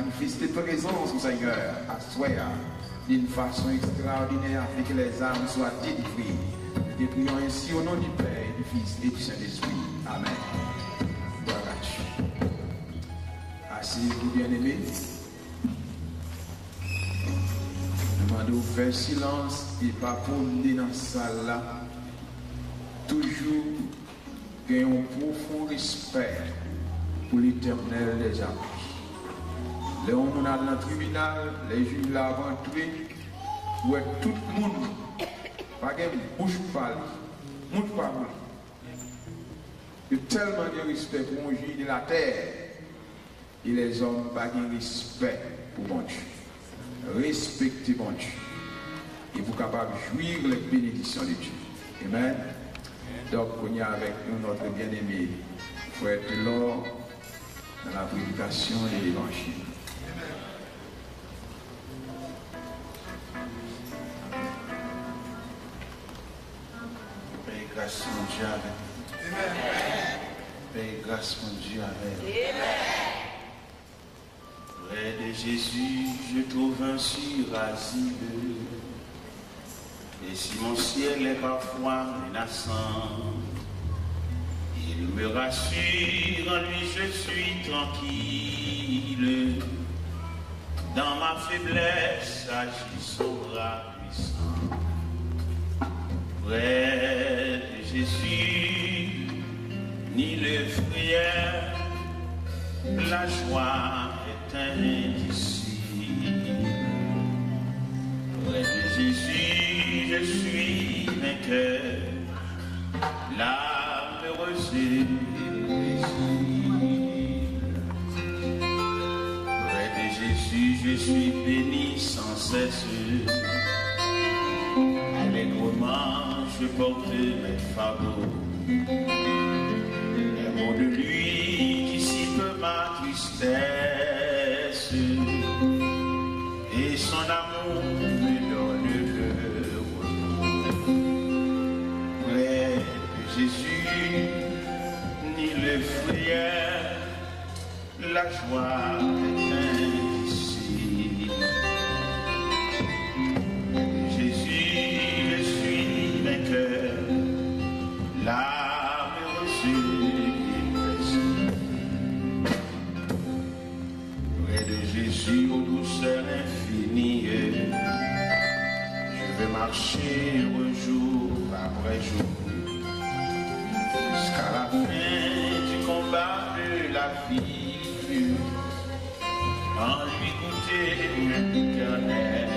manifester présence au Seigneur à soi d'une façon extraordinaire afin que les âmes soient délivrées. Nous te prions ainsi au nom du Père, du Fils et du Saint-Esprit. Amen. Gloire à Dieu. Asseyez-vous bien-aimés. Demandez-vous de faire silence et pas promener dans la salle là. Toujours qu'il y ait un profond respect pour l'éternel des armées. Les gens dans le tribunal, les juges là rentré, où est tout le monde, pas de bouche parler, monde parler. Il y a tellement de respect pour un juge de la terre, et les hommes pas de respect pour bon Dieu. Respectez bon Dieu. Et vous capable de jouir les bénédictions de Dieu. Amen. Donc, on est avec nous, notre bien-aimé frère Taylor, dans la prédication de l'évangile. Paix grâce mon Dieu avec. Paix grâce mon Dieu avec. Près de Jésus, je trouve un sûr asile. Et si mon ciel est parfois menaçant, il me rassure, en lui je suis tranquille. Dans ma faiblesse agit son bras puissant. Près de Jésus, ni le frayeur, la joie est indicible. Près de Jésus, je suis vainqueur, l'âme heureuse et paisible. Près de Jésus, je suis béni sans cesse. Allègrement, je porte mes fardeaux. Les mots de lui dissipe ma tristesse. Et son amour me donne le repos. Près de Jésus, ni le frayeur, la joie est indicible. Près de Jésus, je suis vainqueur, l'âme heureuse et paisible. Près de Jésus, aux douceurs infinies, je vais marcher jour après jour, jusqu'à la fin du combat de la vie, en lui goûter l'éternel.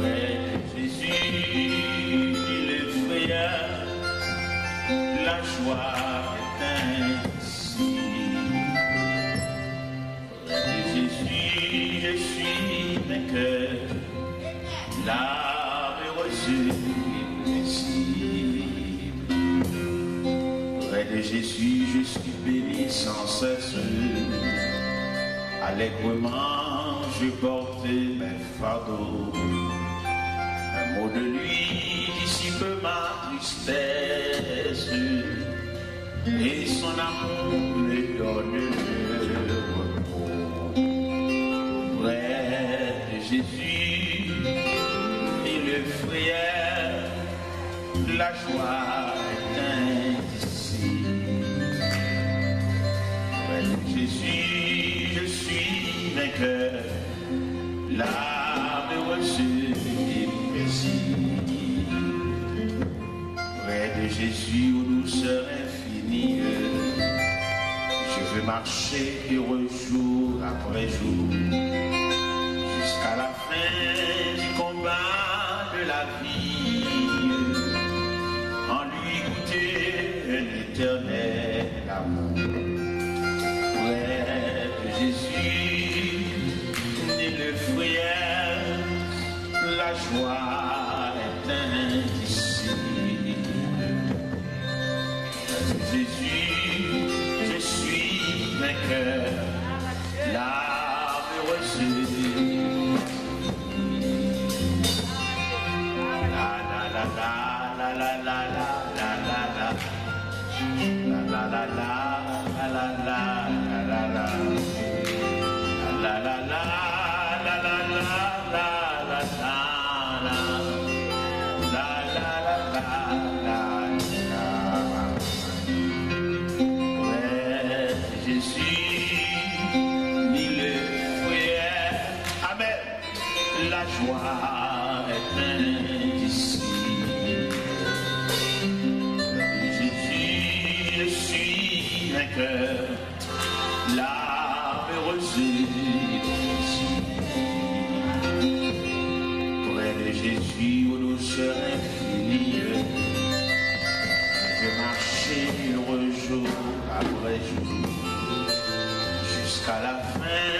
Près de Jésus, il est frayeur, la joie est indicible. Près de Jésus, je suis vainqueur, l'âme heureuse et paisible. Près de Jésus, je suis béni sans cesse. Allègrement, je porte mes fardeaux. Un mot de lui dissipe ma tristesse. Et son amour me donne le repos. Près de Jésus, et le frayeur, la joie est indicible. Près de Jésus, je suis vainqueur, l'âme heureuse et paisible. Près de Jésus, aux douceurs infinies, je veux marcher heureux jour après jour, jusqu'à la fin du combat de la vie, en lui goûter un éternel amour. Près de Jésus, ni le frayeur, la joie est indicible. Près de Jésus, je suis vainqueur, l'âme heureuse. La la la la la la la la la la la la la la la la la la la. la joie est indicible. Jésus, je suis vainqueur, l'âme heureuse. Près de Jésus, aux douceurs infinies, je vais marcher heureux jour après jour, jusqu'à la fin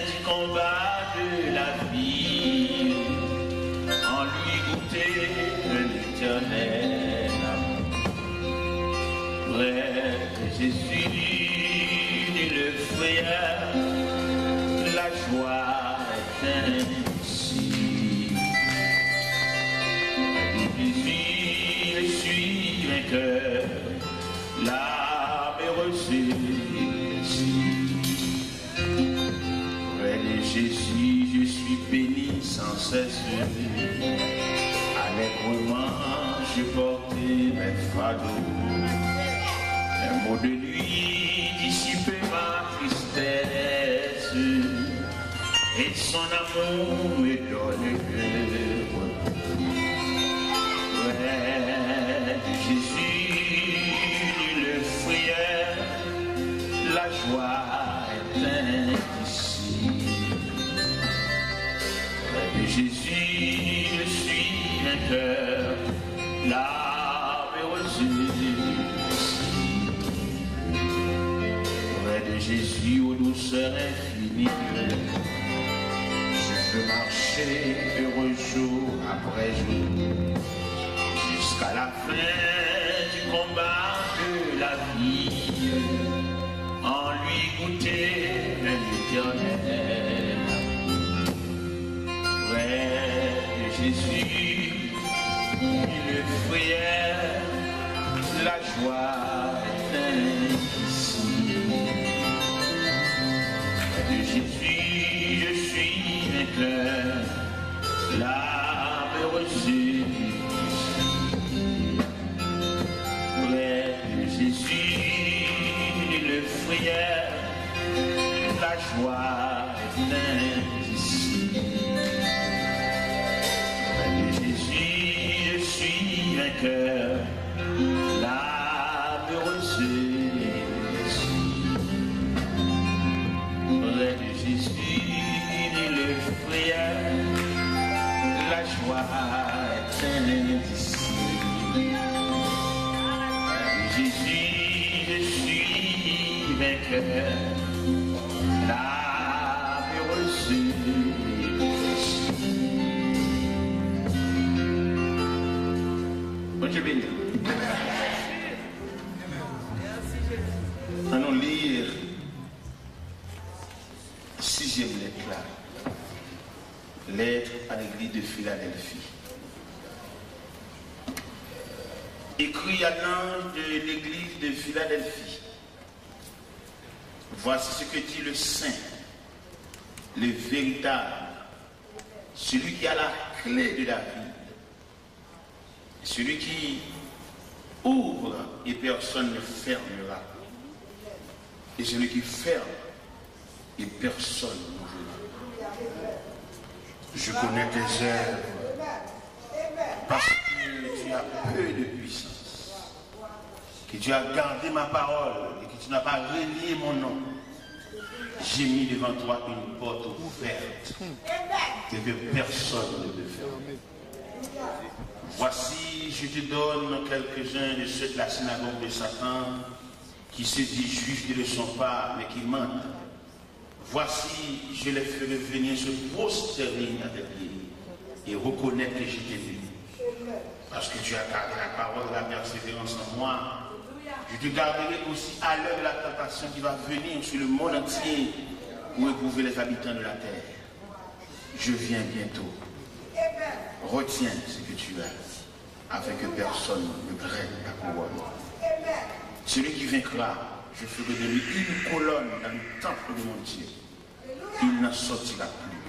du combat de la vie, en lui goûter l'éternel amour. Près de Jésus, ni le frère, la joie est indicible. Près de Jésus, je suis vainqueur, l'âme heureuse. Près de Jésus, je suis béni sans cesse. Allègrement, je portais mes fardeaux. Un mot de lui dissipait ma tristesse, et son amour me donne le repos. Près de Jésus, le frère, la joie est indicible. Près de Jésus, je suis vainqueur, l'âme heureuse. Près de Jésus, aux douceurs infinies, je veux marcher heureux jour après jour, jusqu'à la fin du combat de la vie, en lui goûter l'éternel. Près de Jésus, le frère, la joie est indicible. Près de Jésus, je suis vainqueur, l'âme heureuse. Près de Jésus, le frère, la joie est indicible. Près de Jésus, je suis vainqueur, l'âme heureuse. Près de Jésus, le frère, la joie est indicible. Jésus, je suis vainqueur, l'âme heureuse. Bon Dieu béni. Allons lire 6e lettre là. Lettre à l'église de Philadelphie. Écrit à l'ange de l'église de Philadelphie. Voici ce que dit le Saint, le véritable, celui qui a la clé de la vie, celui qui ouvre et personne ne fermera, et celui qui ferme et personne n'ouvrira. Je connais tes œuvres parce que tu as peu de puissance, que tu as gardé ma parole et que tu n'as pas renié mon nom. J'ai mis devant toi une porte ouverte que personne ne peut fermer. Voici, je te donne quelques-uns de ceux de la synagogue de Satan qui se disent juifs qui ne le sont pas mais qui mentent. Voici, je les ferai venir se prosterner à tes pieds et reconnaître que je t'ai vu. Parce que tu as gardé la parole de la persévérance en moi, je te garderai aussi à l'heure de la tentation qui va venir sur le monde entier pour éprouver les habitants de la terre. Je viens bientôt. Retiens ce que tu as, afin que personne ne prenne ta couronne. Celui qui vaincra, je ferai de lui une colonne dans le temple de mon Dieu. Il n'en sortira plus.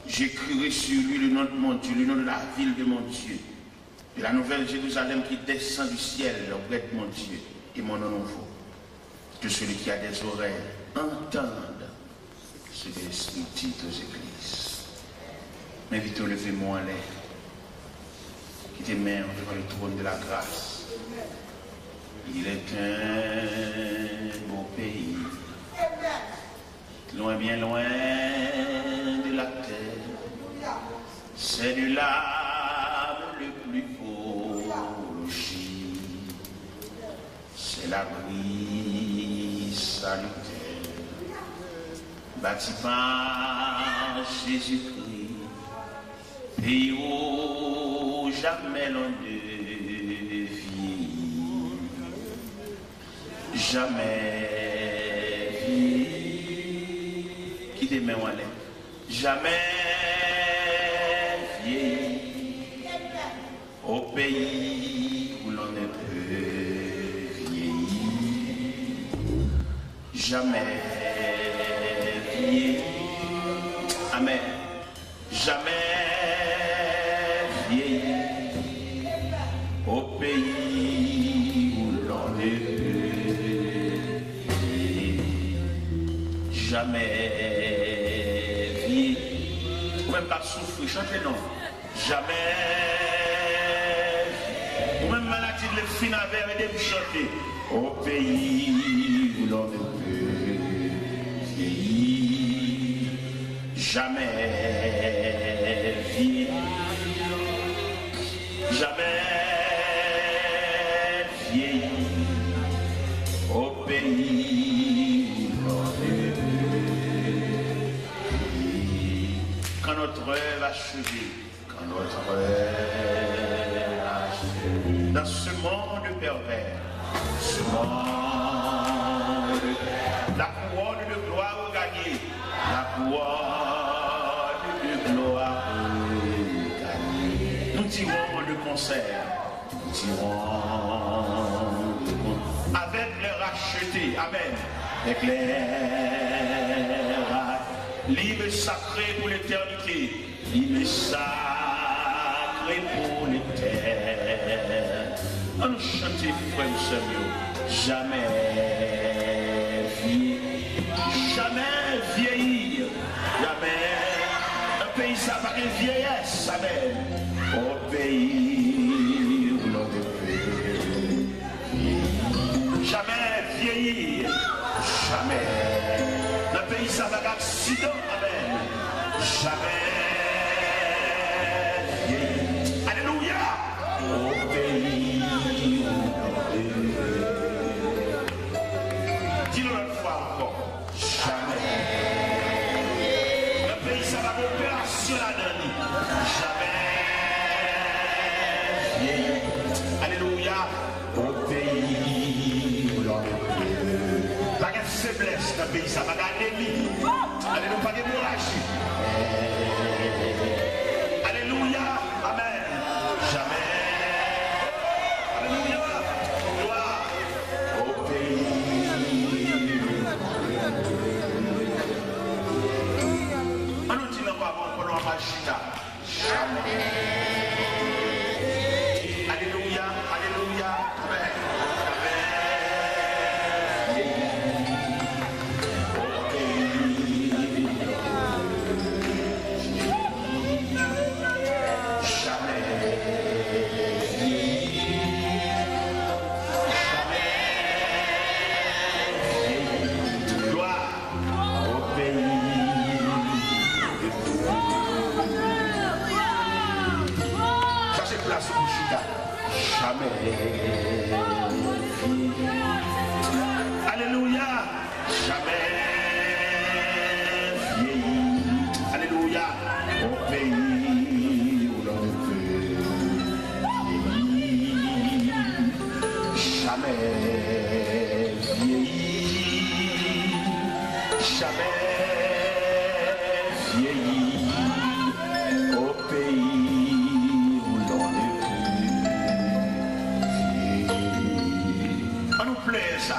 J'écrirai sur lui le nom de mon Dieu, le nom de la ville de mon Dieu, de la nouvelle Jérusalem qui descend du ciel auprès de mon Dieu et mon nom nouveau. Que celui qui a des oreilles entende ce que l'Esprit dit aux églises. M'invite à lever moi en l'air, qui te met devant le trône de la grâce. Il est un beau pays, loin, bien loin de la terre. C'est de l'âme le plus beau logis. C'est l'abri salutaire, bâti par Jésus-Christ, pays où jamais l'on ne vieillit, jamais vieillit, qui te met en l'air, jamais vieillit, au pays où l'on ne peut vieillir, jamais vieillit, amen, jamais vieillit, au pays où l'on ne peut vieillir, jamais vieillit, ou même pas souffrir, chantez non, jamais, ou même maladie de l'esprit avec et de chanter, au pays où l'on ne peut vieillir, jamais vieillir, jamais vieillir, au pays où l'on ne peut vieillir. Quand notre œuvre achevée, quand notre œuvre achevée, dans ce monde pervers, ce monde, la couronne de gloire gagnée, la couronne de gloire gagnée. Nous tirons le concert, nous tirons avec les rachetés, amen, avec les libre sacré pour l'éternité, libre sacré pour l'éternité. On nous chante, frère Seigneur, jamais vieillir, jamais vieillir, jamais. Un pays ça va une vieillesse, amen. Au pays où l'on peut vieillir, jamais vieillir, jamais. Un pays ça va accident, amen. Jamais vieillir. Alléluia. Au pays. Dis-le une fois encore. Jamais. Le pays, ça va opération là-dedans. Jamais. Alléluia. Au pays où l'on est. Pas de faiblesse dans le pays, ça va gagner. Alléluia. Pas de hémorragie. Alléluia. Amen. Jamais. Jamais. Alléluia, alléluia, amen. Alléluia, jamais vieilli. Alléluia, au pays où l'on peut vieillir, jamais vieilli, jamais vieilli, au pays où l'on ne peut. On nous plaît ça.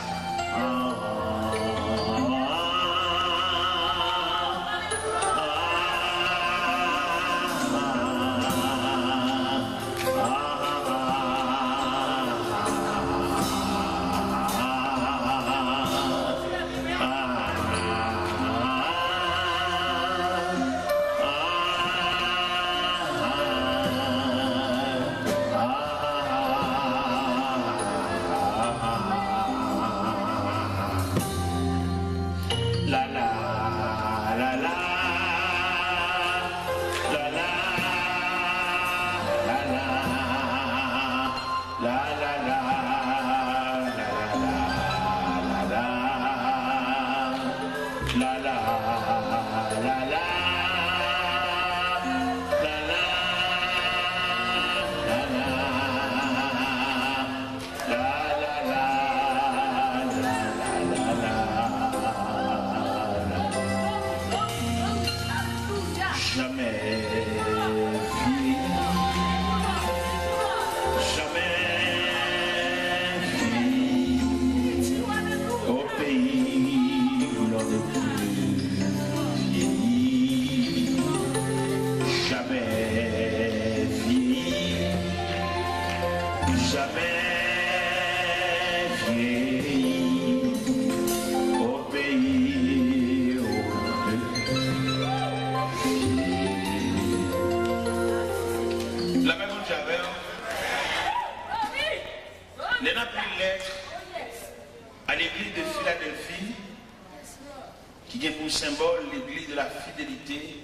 Symbole l'église de la fidélité,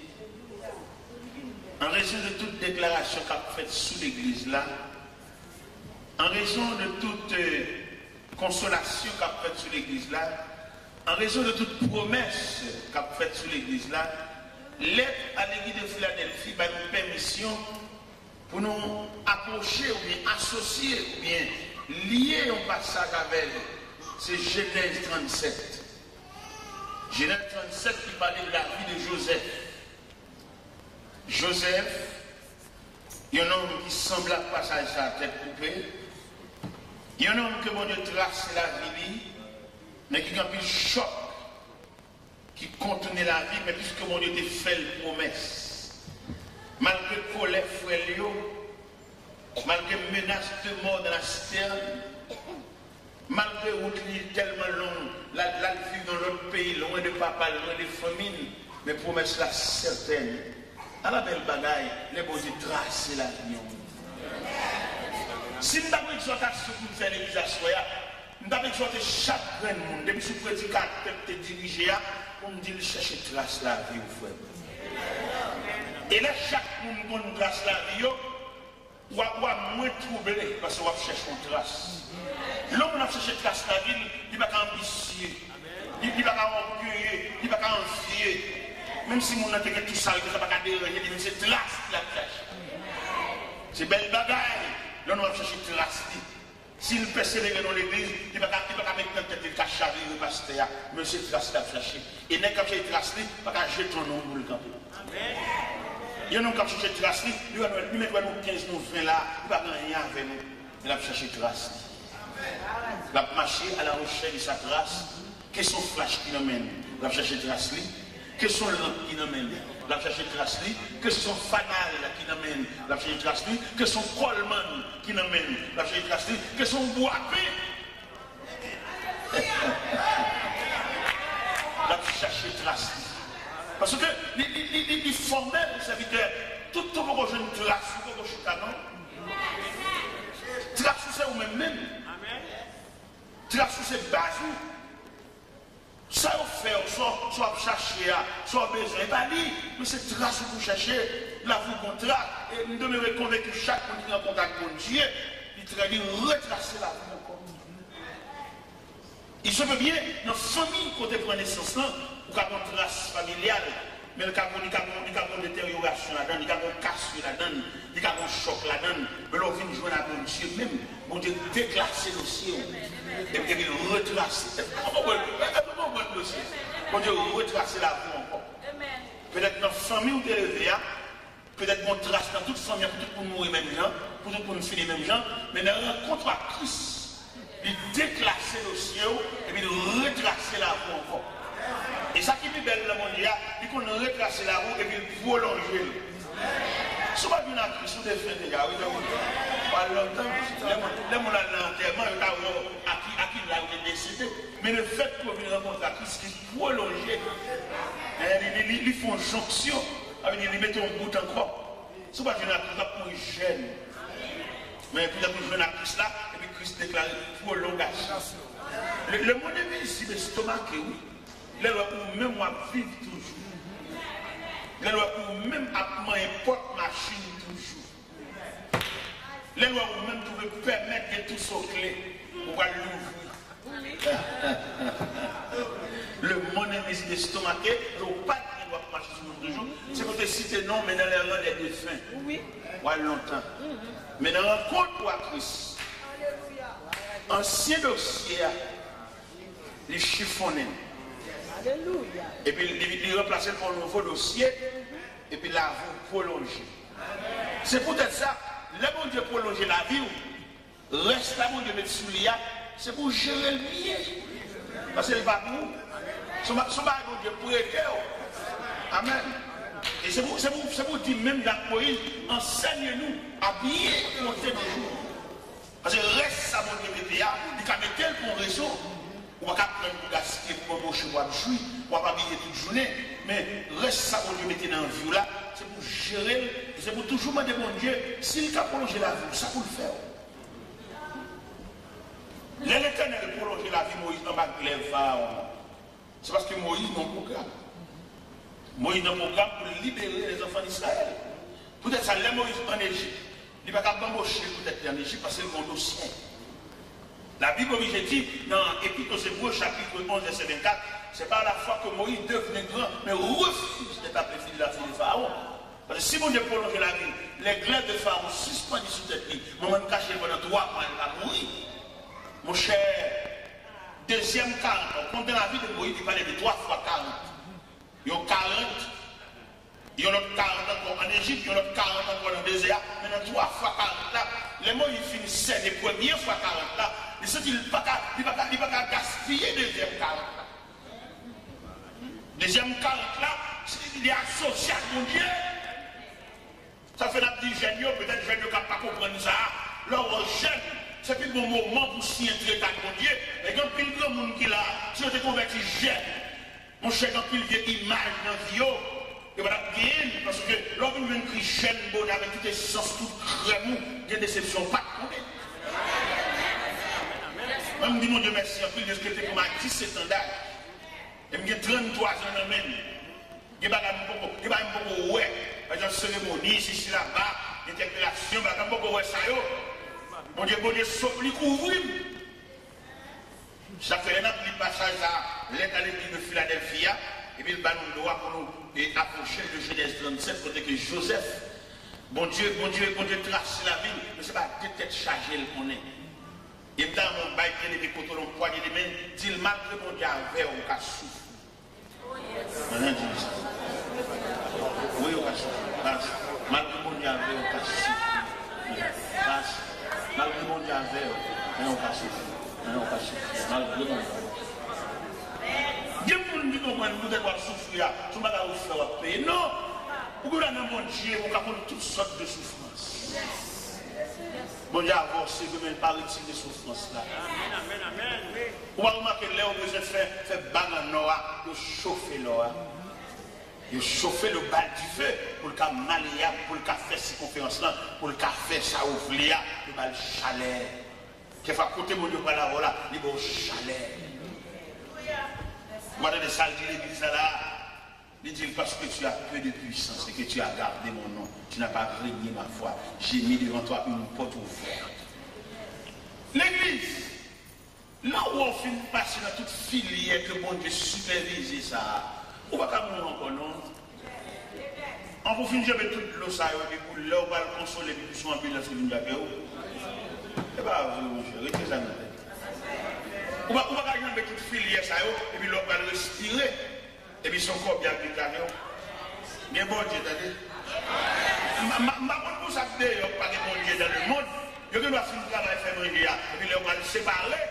en raison de toute déclaration qu'a faite sous l'église là, en raison de toute consolation qu'a faite sous l'église là, en raison de toute promesse qu'a faite sous l'église là, lettre à l'église de Philadelphie va nous permission pour nous approcher ou bien associer ou bien lier un passage avec c'est Genèse 37. Genèse 37 qui parlait de la vie de Joseph. Joseph, il y a un homme qui semble à passer sa tête coupée. Il y a un homme que mon Dieu trace la vie, mais qui a un choc, qui contenait la vie, mais puisque mon Dieu te fait une promesse. Malgré colère, frère Léo, malgré menace de mort dans la citerne, malgré route tellement longue, la vie dans l'autre pays, loin de papa, loin de famille, mais promesse là certaine. À la belle bagaille, les beaux yeux tracent la vie. Si nous avons exhortation pour faire l'église à soi, nous avons exhorté chaque grand monde, depuis ce prédicateur te diriger, pour nous dire chercher trace la vie au frère. Et là, chaque monde pour nous trace la vie, ou à moins troublé, parce qu'on va chercher une trace. L'homme qui a cherché trace la vie, il ne va pas ambitieux, il ne va pas orgueilleux, il ne va pas envier. Même si mon été tout ça, il ne va pas déranger, mais c'est trace qui la cherche. C'est belle bagaille. L'homme va chercher trace. S'il persévère dans l'église, il ne va pas mettre notre tête, il va chaver le pasteur, mais c'est trace qui la cherche. Et n'est-ce pas chercher trace, il ne va pas jeter ton nom pour le camper. Il y a un homme qui a cherché trace, il va nous mettre 15, 20 là, il ne va pas rien avec nous. Il va chercher trace. Il va marcher à la recherche de sa trace. Quels sont les flashs qui nous mènent? Il va chercher trace. Quels sont les lampes qui nous mènent? Il va chercher trace. Quels sont les fanales qui nous mènent? Il va chercher trace. Quels sont les colmans qui nous mènent? Il va chercher trace. Quels sont les boapés? Il va chercher trace. Parce que les formels des serviteurs, tout le monde a une trace, tout le monde a un canon. Trace, c'est vous-même. Trace, c'est basé. Ça vous fait, soit chercher, soit besoin, pas dit, mais c'est trace que vous cherchez, là vous contrat, et nous devons convaincre que chaque monde qui est en contact avec Dieu, il traite de retracer la vie encore. Il se peut bien, dans la famille, quand on prend naissance, ou quand on trace familiale, mais il y a une détérioration là-dedans, il y a une cassure là-dedans, il y a un choc là-dedans, mais l'on vient jouer à mon Dieu même, on Dieu déclasser le dossier, et puis retracer. On Dieu retracer la vie encore. Peut-être dans la famille où tu es élevé, peut-être qu'on trace dans toute famille, peut-être pour mourir même gens, peut-être pour nous finir même gens, mais dans la rencontre à Christ, il déclasser le ciel et puis retracer la vie encore. Et ça qui est belle dans le monde, il qu'on retracer la roue et puis prolonger. Si on va venir à Christ, on défend déjà, oui, pas longtemps, les gens à l'enterrement, à qui l'a décidé. Mais le fait qu'on vienne rencontrer à Christ, qui prolonger, ils font jonction, ils mettent un bout encore. Si on va venir à Christ, on est jeune. Mais puis on vient à Christ là, et puis Christ déclare prolongation. Le monde est ici, mais stomac, oui. Les gens où même moi vivent toujours. Les lois pour même apprendre importe machine toujours. Les lois pour même pouvez permettre de tout sauter pour l'ouvrir. Le monde est estomaqué, le pas qui doit marcher sur nous toujours. C'est pour te citer non, mais dans les rangs des défunts. Oui. Ouais, longtemps. Mais dans la rencontre pour Christ, ancien dossier, les chiffonnés. Alléluia. Et puis il remplace pour un nouveau dossier, et puis là, vous prolongez. C'est peut-être ça, le bon Dieu prolonger la vie, reste là, bon Dieu mettre sous l'IA, c'est pour gérer le bien. Parce que le va nous, son bon Dieu prêter. Amen. Et c'est pour dire même dans Moïse, enseigne-nous à bien compter nos jours. Parce que reste ça, mon Dieu, il y a tel pour raison. On va pas prendre pour gaspiller pour embaucher pour jouir, on va pas habiller toute journée. Mais reste ça, mon Dieu, mettez dans la vie là, c'est pour gérer, c'est pour toujours demander, mon Dieu, s'il a prolongé la vie, ça pour le faire. L'Éternel prolonger la vie, Moïse, dans ma glaive, c'est parce que Moïse n'a pas de programme. Moïse n'a pas de programme pour libérer les enfants d'Israël. Peut-être ça, les Moïse en Égypte. Il ne va pas embaucher peut-être en Égypte parce que c'est le dossier. La Bible dit dans Épître aux Hébreux, chapitre 11, verset 24, c'est pas la fois que Moïse devenait grand, mais refuse d'être appelé fils de la fille de Pharaon. Parce que si mon Dieu prolonge la vie, les glaives de Pharaon suspendus sous cette vie, moment caché pendant 3 mois, il va mourir. Mon cher, deuxième 40, on compte dans la vie de Moïse, il parlait de 3 fois 40. Il y a 40. Il y a l'autre 40 encore en Égypte, il y a l'autre 40 encore dans le désert. Maintenant, 3 fois 40 là, les mots ils finissaient les premières fois 40 là. Ils ne sont pas qu'à gaspiller deuxième 40 là. Deuxième 40 là, il est associé à mon Dieu. Ça fait la petite jeune, peut-être jeune ne pas comprendre ça. Là, on jeune, c'est plus bon moment pour s'y entrer avec mon Dieu. Et quand il y a un monde qui l'a, si on te converti jeune, mon cher, quand il y a une image dans la vie, et voilà bien, parce que lorsqu'on vient écrit jeune, bon, avec toutes les sens, tout crème, il y a des déceptions, pas de problème. Moi, je me dis, mon Dieu, merci, en plus de ce que tu es comme à 17 ans d'âge. Et je me dis, 33 ans de même. Il n'y a pas de ouais. Par exemple, cérémonie, ici, là-bas, interpellation, il n'y a pas de ouais, ça y est. Mon Dieu, sauf les couvrir. Ça fait un passage à l'église de Philadelphie. Et puis, il va nous droit pour nous approcher de Genèse 37, côté que Joseph, bon Dieu, trace la vie, mais ce n'est pas deux têtes chargées qu'on est. Et dans mon bail, il y a des côtés, on poigne les mains, dit malgré mon Dieu, avec on va souffrir. Oui, on va souffrir. Malgré mon Dieu, avec on va souffrir. Malgré mon Dieu, avec on va souffrir. Malgré mon Dieu. Dieu pour nous dire qu'on doit souffrir, tout le monde va faire payer. Non, pour que nous mon Dieu, on va prendre toutes sortes de souffrances. Bon Dieu, avancé, mais pas utile de souffrances là. Amen. On va remarquer là où besoin de faire bague en noir, de chauffer l'or. De chauffer le bal du feu pour le cas malléable, pour le cas faire circonférence là, pour le cas faire ça ouvrir, le bal chalet. Qui va côté mon Dieu par là, voilà, il va au chalet. Voilà des salles de l'église là. Il dit parce que tu as peu de puissance et que tu as gardé mon nom, tu n'as pas régné ma foi. J'ai mis devant toi une porte ouverte. L'église, là où on finit de passer dans toute filière que bon Dieu supervise ça, on va pas mourir encore non. On va finir avec toute l'eau ça, et puis là on va le consoler, et puis souvent puis là c'est une blague. Et bien, je retire ça. On va gagner avec toute filière ça, et puis l'on va le respirer. Et puis son corps bien préparé. Mais bon Dieu, attendez. Je ne sais pas si bon Dieu dans le monde. Je dois finir le travail février. Et puis on va le séparer.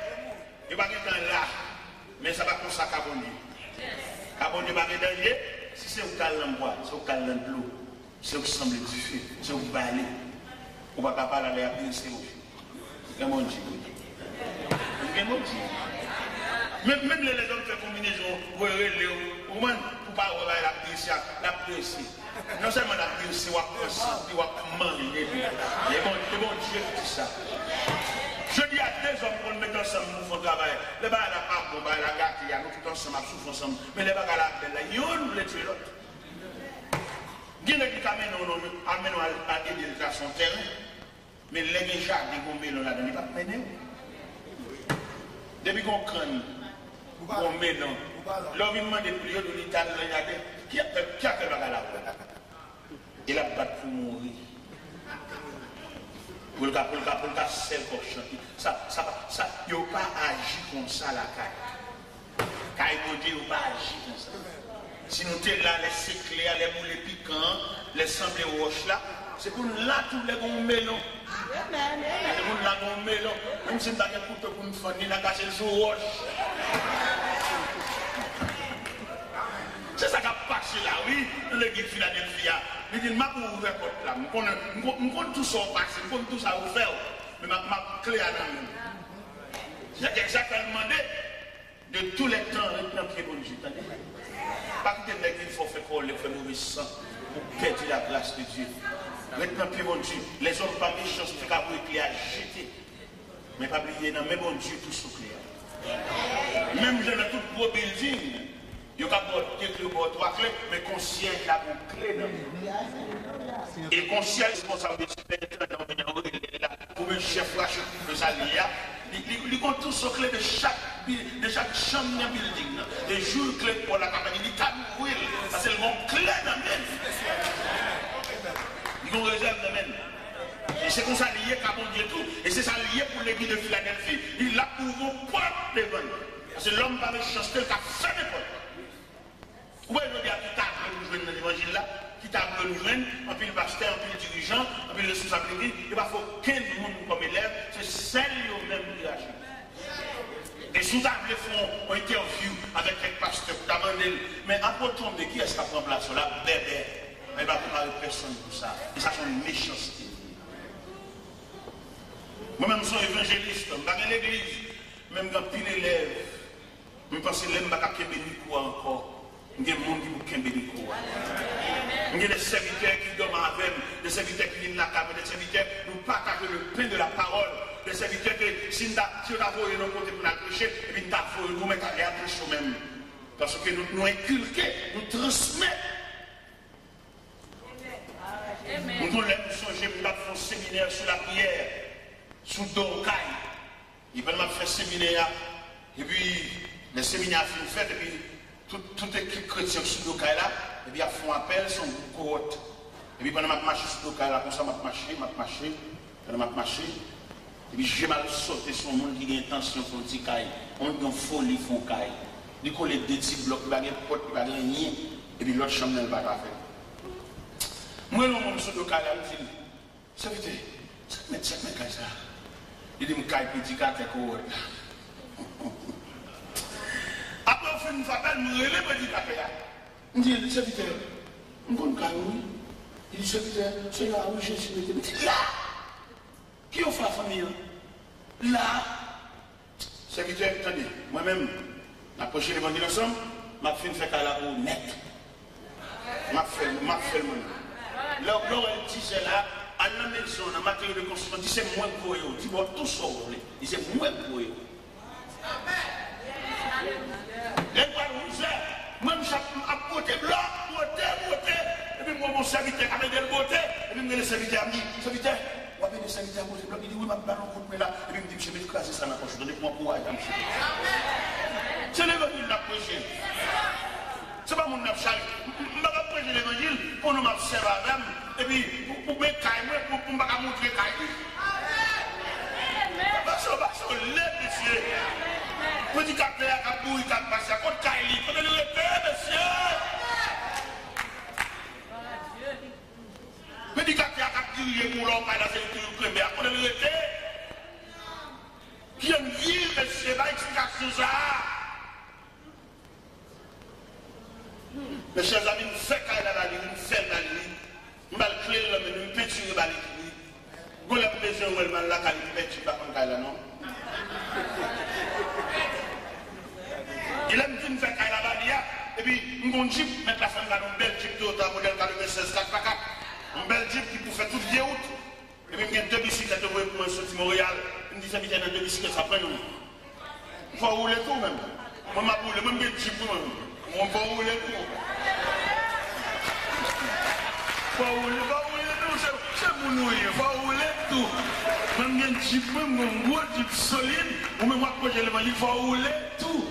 Il va être là. Mais ça va comme ça qu'à bon Dieu. Qu'à bon Dieu va être danger. Si c'est au calme en bois, c'est au calme en l'eau, c'est au semble du feu, c'est au balai. On ne va pas parler à la c'est au feu. Mon Dieu. Mon Dieu. Même les hommes font combinaison, pour pas avoir la pression. Non seulement la pression, on va manger. Mais bon Dieu, tout ça. Je dis à deux hommes qu'on met ensemble, nous faisons travail. Les bas la pape, la gâte, nous tous ensemble, souffrons ensemble. Mais les bas la belle, ils ont voulu tuer l'autre. amène à aider à son terrain. Mais les gens qui ont mis là-dedans, ils ne peuvent pas mener. Depuis qu'on crâne, on met dans. L'environnement des plus hauts de l'État, qui a fait la il a battu pour mourir. Pour le cas, c'est le cochon. Ça, il n'a pas agi comme ça la caille. Caille, il n'a pas agi comme ça. Si nous sommes là, les séclaires, les moulets piquants, les semblés roches là, c'est pour là tous les bons mélons. Les gens là bons mélons. Même si nous avons un couteau pour nous faire, nous avons caché le sous roche. C'est ça qui a passé là, oui, dans l'église Philadelphie. Il dit, je vais ouvrir porte là. Je compte tout ça passer, je compte tout ça ouvert. Mais ma clé à la main. C'est exactement demandé de tous les temps, maintenant qui est bon Dieu. Pas que l'église faut faire coller, faire mauvais sang pour perdre la grâce de Dieu. Maintenant, puis bon Dieu, les hommes pas méchants, c'est qu'à vous et à jeter. Mais pas oublier, non, mais bon Dieu, tout ce clair. Même dans tout gros building. Il y a trois clés, mais le concierge a une clé dans le. Et le concierge est responsable de pour le chef de sa ligne. Il compte tous les clés de chaque chambre dans le building. Les jours clés pour la campagne, il dit ça c'est le bon clé dans le même. Ils ont réserve dans le même. Et c'est comme ça lié qu'à mon Dieu tout. Et c'est ça lié pour l'église de Philadelphie. Il l'a pour vos portes devant. Parce que l'homme va me chanter le cas fait des portes. Où est-ce qu'il y a qui table nous joindre dans l'évangile là, qui table nous joindre, en plus le pasteur, en plus le dirigeant, en plus le responsable de l'église, il ne faut qu'un monde comme élève, c'est celle eux-mêmes qui agissent. Et sous table, ils font une interview avec les pasteurs pour demander, mais après tomber, qui est-ce qui prend place là? Bébé. Mais il ne va pas parler personne pour ça. Et ça, c'est une méchanceté. Moi-même, je suis évangéliste, je suis dans l'église, même quand pile élève, je pense que je ne vais pas bénir encore. Il y a des gens qui ont béni. Il y a des serviteurs qui dorment avec, des serviteurs qui viennent à la table, des serviteurs qui nous partagent le pain de la parole, des serviteurs qui, si nous avons un côté pour nous prêcher, et puis nous mettons à prêcher même. Parce que nous inculquons, nous transmettons. Nous voulons songer pour faire un séminaire sur la prière, sur Dokai. Ils veulent faire un séminaire, et puis le séminaire est fait, et puis toute équipe chrétienne sur le cas là, et puis ils font appel, son cohorte. Et puis pendant que je marche sur le cas là, comme ça, je marche, et puis j'ai mal sauté sur le monde qui a intention de faire un petit caille. On a une folie, font caille. Il colle des petits blocs, il n'y a pas de porte, il n'y a rien, et puis l'autre chambre n'est pas fait. Moi, le monde sur le cas là, je dis, ça veut dire, ça me met ça. Il dit, je me caille petit cas, t'es cohorte. Après, on fait une fatale, nous relève petit café. On dit, le serviteur, on va nous cailler. Il dit, serviteur, c'est là où je suis. Il dit, là. Qui ont fait la famille? Là. Serviteur, attendez, moi-même, la prochaine évangile ensemble, ma fille fait qu'à la roue net. Ma fait le monde. Là où elle disait là, à la maison, en matière de construction, dit c'est moins pour eux. Dit, bon, tout ça, il c'est moins pour eux. Les poils rouges, moi je suis à côté blanc, beauté, et puis moi mon serviteur avec des beautés, et puis le serviteur me dit, serviteur, on va venir le serviteur côté blanc, il dit oui, ma ballon contre moi là, et puis il me dit, je vais écraser ça dans la poche, donnez-moi courage, monsieur. C'est l'évangile de prêcher. C'est pas mon nafchal. Je ne vais pas prêcher l'évangile pour nous m'observer avec, et puis pour me cailler, pour me montrer cailler. Parce que les messieurs. Petit café à Kabou, il a passé à côté de Kaili. Il faut le répéter, monsieur. Petit café à Kabou, il est pour l'homme, il a fait le premier. Il faut le répéter. Qui est une ville, monsieur, va explication ça. Mes chers amis, nous faisons Kaili à la ligne, nous faisons la ligne. Nous allons créer l'homme, nous pétillons la ligne. Vous avez besoin de la Kaili, nous pétillons pas comme Kaili, non? Il aime bien faire Kaila Badia, et puis un jeep, mettre la femme dans une belle jeep Toyota modèle 96 4x4, une belle jeep qui peut faire toute vieille route. Et puis il y a deux bicyclettes pour moi sortir Montréal. Il me dit ça, il y a deux bicyclettes, ça prend une. Il faut rouler tout même. Moi, je roule, même des jeep pour moi. On va rouler tout. faut rouler tout, c'est pour nous, il faut rouler tout. Même un type, même un gros type solide, ou même moi, projet l'évangile, il faut rouler tout.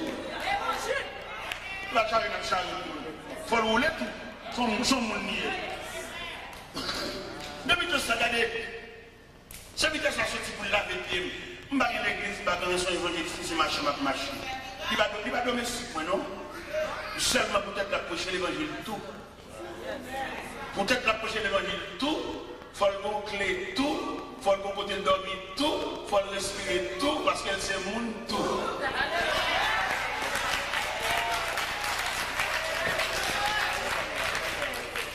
La charge, il faut rouler tout. Son monde nié. Depuis que ça, regardez, c'est vite ça sorti pour laver les pieds. Je ne vais pas dans l'église, je ne vais pas dans son évangile, c'est machine. Il va domestique, non? Seulement peut-être l'approcher l'évangile tout. Peut-être l'approcher l'évangile tout. Il faut le clé tout. Il faut le côté dormir tout. Il faut le respirer tout. Parce qu'elle c'est monde tout.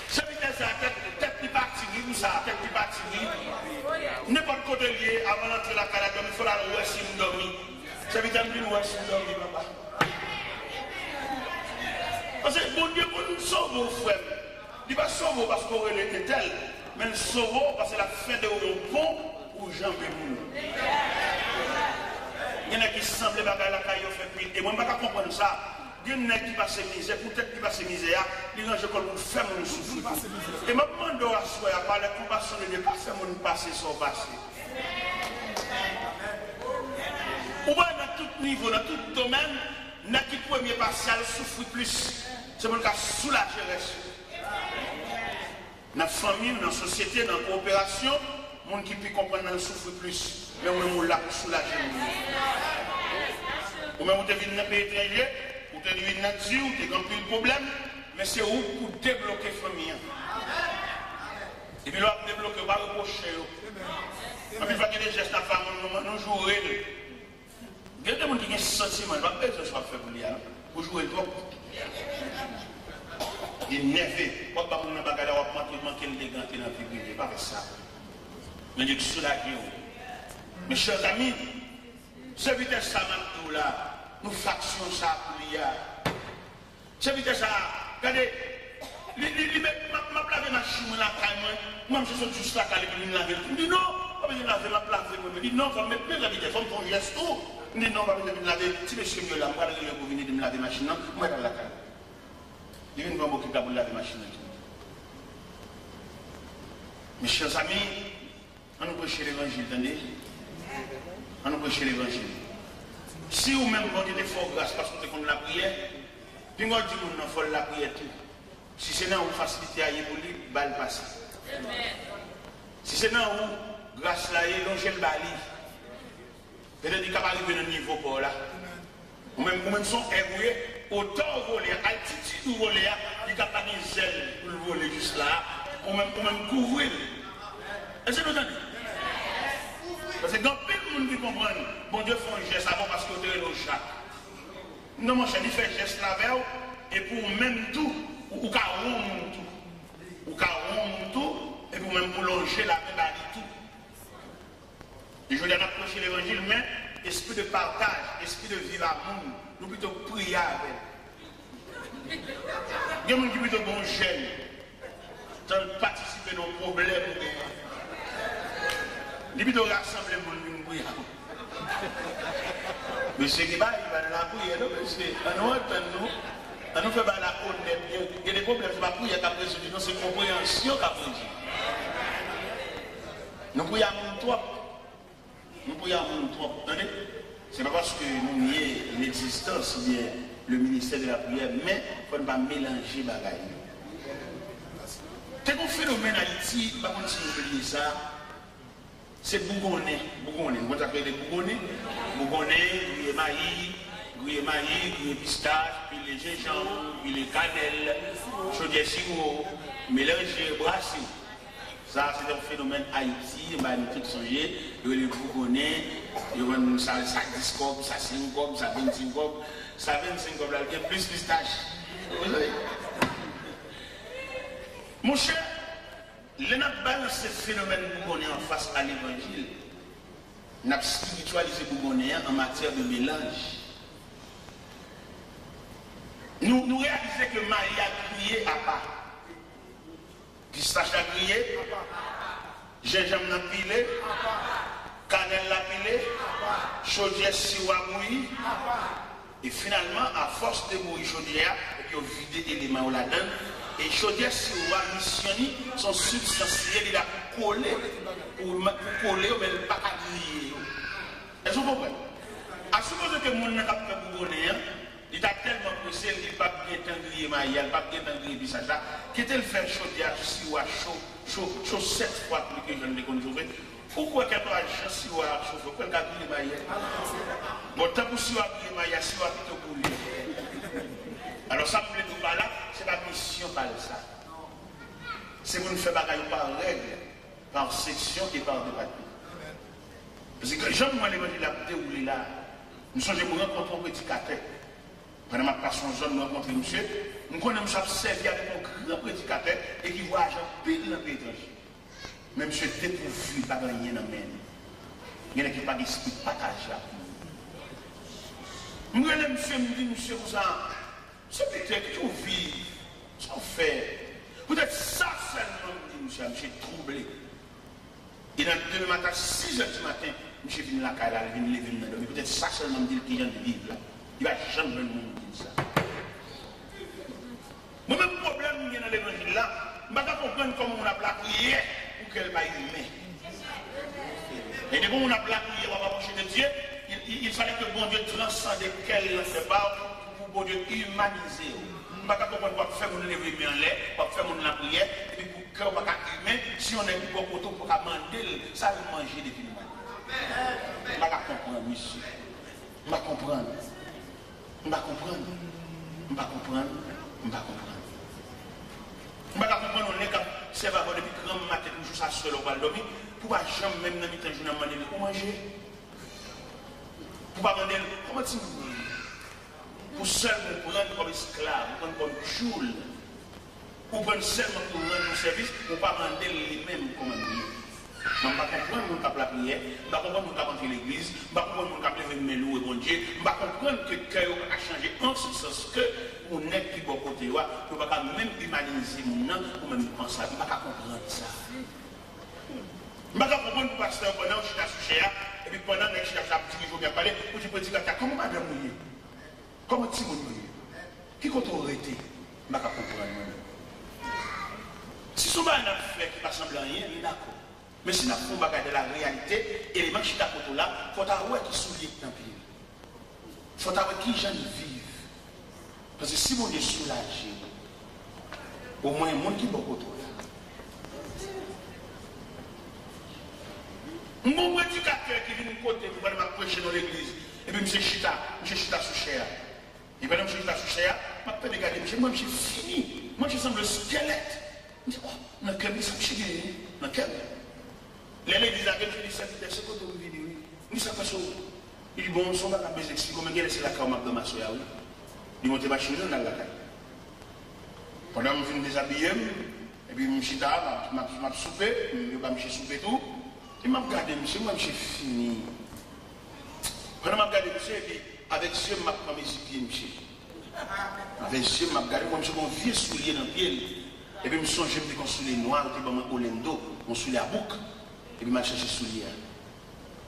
C'est vite ça, tête qui partit, ou ça, tête qui partit. N'importe côté lié, avant d'entrer la calade, il faut la reçu dormir. C'est vite une reçu dormir, papa. Parce que bon Dieu, pour nous sauver, frère, il va sauver parce qu'on est tel, mais il sauve parce que la fin de un pont pour Jean Bémoul. Il y en a qui semblent la caille fait pile. Et moi, je ne peux pas comprendre ça. Il y en a qui passent misère, peut-être qui passent misère, ils rangent comme une femme ou une souffle. Et je me demande à soi, à part la compassion de Dieu, pas faire mon passé sans passé. Ou bien dans tout niveau, dans tout domaine, n'a qui premier passé, elle souffre plus. C'est pour le cas soulager le reste. Dans la famille, dans la société, dans la coopération, les gens qui peuvent comprendre le souffre plus. Mais on est là pour soulager. Ou même vous êtes dans un pays étranger, vous êtes dans une nature, vous êtes rempli de problèmes, mais c'est où pour débloquer la famille. Et puis là, débloquer, on va reprocher. Et puis il faut que des gestes à faire, nous jouer. Il y a des gens qui ont un sentiment, je ne vais pas faire ce soit fait pour lui. Pour jouer trop. Il est nerveux. Pourquoi pas mon bagage à manquer l'élégance dans la vie? Pas ça. Mais Dieu soulage. Mes chers amis, ce vitesse ça maintenant là, nous factions ça pour l'IA. Ce vitesse ça, regardez, ma plave machine là, moi je suis juste là, je vais laver. Je dis non, je vais laver ma plave. Je dis non, je vais mettre la vitesse, je vais faire un geste. Je dis non, je vais laver. Si monsieur me là, je vais venir de me laver la machine, je vais la caille. Je viens de m'occuper pour laver la machine. Mes chers amis, on nous prêche l'évangile, attendez. On nous prêche l'évangile. Si vous-même vous avez des forts grâce parce que vous avez la prière, puis vous dites que vous avez la prière tout. Si c'est dans vous facilité à y pour lui, balle passe. Si c'est dans vous, grâce là, longer le bali. Peut-être qu'il va arriver dans le niveau pour là. Ou même son évolué, autant voler, altitude ou voler, il n'y a pas de zèle pour le voler juste là. Ou même couvrir. Est-ce que vous entendez? Parce que dans plein de monde qui comprennent, bon Dieu fait un geste avant parce que vous êtes au chat. Non, mon cher, il fait un geste là et pour même tout, ou qu'à rond tout. Ou qu'à rond tout, et pour même pour longer la même à tout. Et je vais approcher l'évangile, mais esprit de partage, esprit de vivre amour, nous plutôt prier avec. Il y a des gens qui plutôt bon gêne, dans participer à nos problèmes. Il plutôt rassembler pour nous prier. Monsieur Guiba, il va la prier, non, monsieur. On nous fait la honnête. Il y a des problèmes, c'est pas prier qu'à résoudre, non, c'est compréhension qu'à résoudre. Nous prions à toi. Nous prions à trop. Ce n'est pas parce que nous nions l'existence ou bien le ministère de la prière, mais il ne faut pas mélanger les bagages. C'est un phénomène à Haïti, par contre, si vous oubliez ça, c'est Bougonnet. Vous appelez les Bougonnais. Bougonnet, gruyé maïs, gruyé pistache, puis les gingembre, puis les cannelles, chaudière sirop, mélangé, brassé. Ça, c'est un phénomène Haïti, on va tout songer, il y a les Bougonnais, il y a ça 10 copes, ça 5 copes, ça 25 copes, ça 25 copes, il y a plus de pistache. Vous savez? Mon cher, le n'a balancé ce phénomène Bougonnais en face à l'évangile. N'a spiritualisé Bougonnais en matière de mélange. Nous réalisons que Marie a crié à part. Pistache a grillé, gingembre a pilé, cannelle a pilé, chaudière sirop a bouilli. Et finalement, à force de bouillir chaudière, et puis au vidé l'élément ou la donne, Et chaudière si on va missionner, son substantiel, il a collé pour coller, mais il n'a pas lié. Est-ce que vous comprenez? À supposer que mon n'a pas fait pour il a tellement pressé, il n'a pas bien tendrier maïa, il n'a pas bien tendrier bissage là, qu'il fait chaudière si on a chaud 7 fois plus que je ne l'ai connu. Pourquoi qu'il y a pas de si on a chaud, pourquoi il y a grillé maïa? Bon, tant que si on a grillé maïa, si on a plutôt boulé. Alors ça me plaît tout par là, c'est la mission par ça. C'est pour nous faire bagaille par règle, par section et par département. Parce que j'aime moi l'évangile à dérouler là. Nous sommes pour rencontrer un prédicateur. Pendant ma passion zone, nous rencontrons monsieur. Nous connaissons servi avec un grand prédicateur et qui voyage en pile dans le pays étranger. Mais monsieur dépourvu, pas gagné dans le même. Il y en a qui pas d'esprit de partage là. Nous allons monsieur me dit, monsieur, vous en. C'est peut-être que vous vivez, ça fait. Peut-être ça seulement, me dit monsieur, je suis troublé. Et dans le matin, 6 h du matin, monsieur vient la caille, il vient lever le nez. Peut-être ça seulement me dit qu'il vient de vivre là. Il va jamais le monde dire ça. Moi-même, le problème, il y a dans l'évangile là, je ne vais pas comprendre comment on a prié pour qu'elle va humaine. Et dès qu'on a prié, on va approcher de Dieu, il fallait que bon Dieu transcende qu'elle ne fait pas. Pour Dieu humaniser. Je ne vais pas comprendre quoi faire mon lever en l'air, quoi faire mon la prière, et puis pour que on va humain, si on est pour poteau pour manger, ça va manger depuis le matin. Je ne vais pas comprendre, monsieur. Je ne vais pas comprendre. Je ne vais pas comprendre. Je ne vais pas comprendre. Je ne vais pas comprendre. Je ne vais pas comprendre, on est comme c'est va depuis grand matin, toujours ça seul au bal dormir, pour pas jamais même dans le temps, je ne demander pour manger. Pour pas demander comment tu veux. Pour seulement prendre comme esclave, prendre comme choule, pour prendre seulement pour rendre nos services, pour ne pas demander les mêmes commandes. Je ne vais pas comprendre mon cap la prière, je ne vais pas comprendre mon cap entrer l'église, je ne vais pas comprendre mon cap lever mes loups et mon Dieu, je ne vais pas comprendre que le cœur a changé en ce sens que on est qui bon côté, je ne vais pas même humaniser mon nom pour même penser, je ne vais pas comprendre ça. Je ne vais pas comprendre le pasteur pendant que je suis à Souchéa, et puis pendant que je suis à Souchéa, il faut bien parler, pour tu peux dire, comment madame mouillé? Comment tu mouillé? Qui compte aurait été? Je ne vais pas comprendre. Si ce n'est pas un affaire qui ne ressemble à rien, il est d'accord. Mais si nous avons de la réalité, et les gens qui sont là, il faut avoir qui soulier dans le pied. Il faut avoir qui gens vivent. Parce que si on est soulagé, au moins il y a un monde qui est beaucoup trop là. Mon prédicateur qui vient de côté pour aller prêcher dans l'église, et puis M. Chita Souchéa. Et puis M. Chita Souchéa, je vais regarder, moi je suis fini. Moi je semble le squelette. Je dis, oh, dans quel cas, je suis gagné. Dans quel l'église a dit, c'est quoi ton vidéo? Il dit, il dit, bon, on s'en va à baiser, comment c'est la carte de ma soeur? Il monte ma chemise dans la caille. Pendant que je viens déshabiller, et puis je suis là, je m'ai soupé, je vais souper tout. Il m'a regardé, monsieur, moi, j'ai fini. Pendant que je regardé, monsieur, et puis avec Dieu, je m'ai mis pieds, monsieur. Avec Dieu, je m'ai regardé, moi, j'ai mon vieux soulier dans le pied. Et puis, je me suis dit, je me suis dit, noir, je me suis dit, mon soulier à bouc. Et puis, je cherché soulier.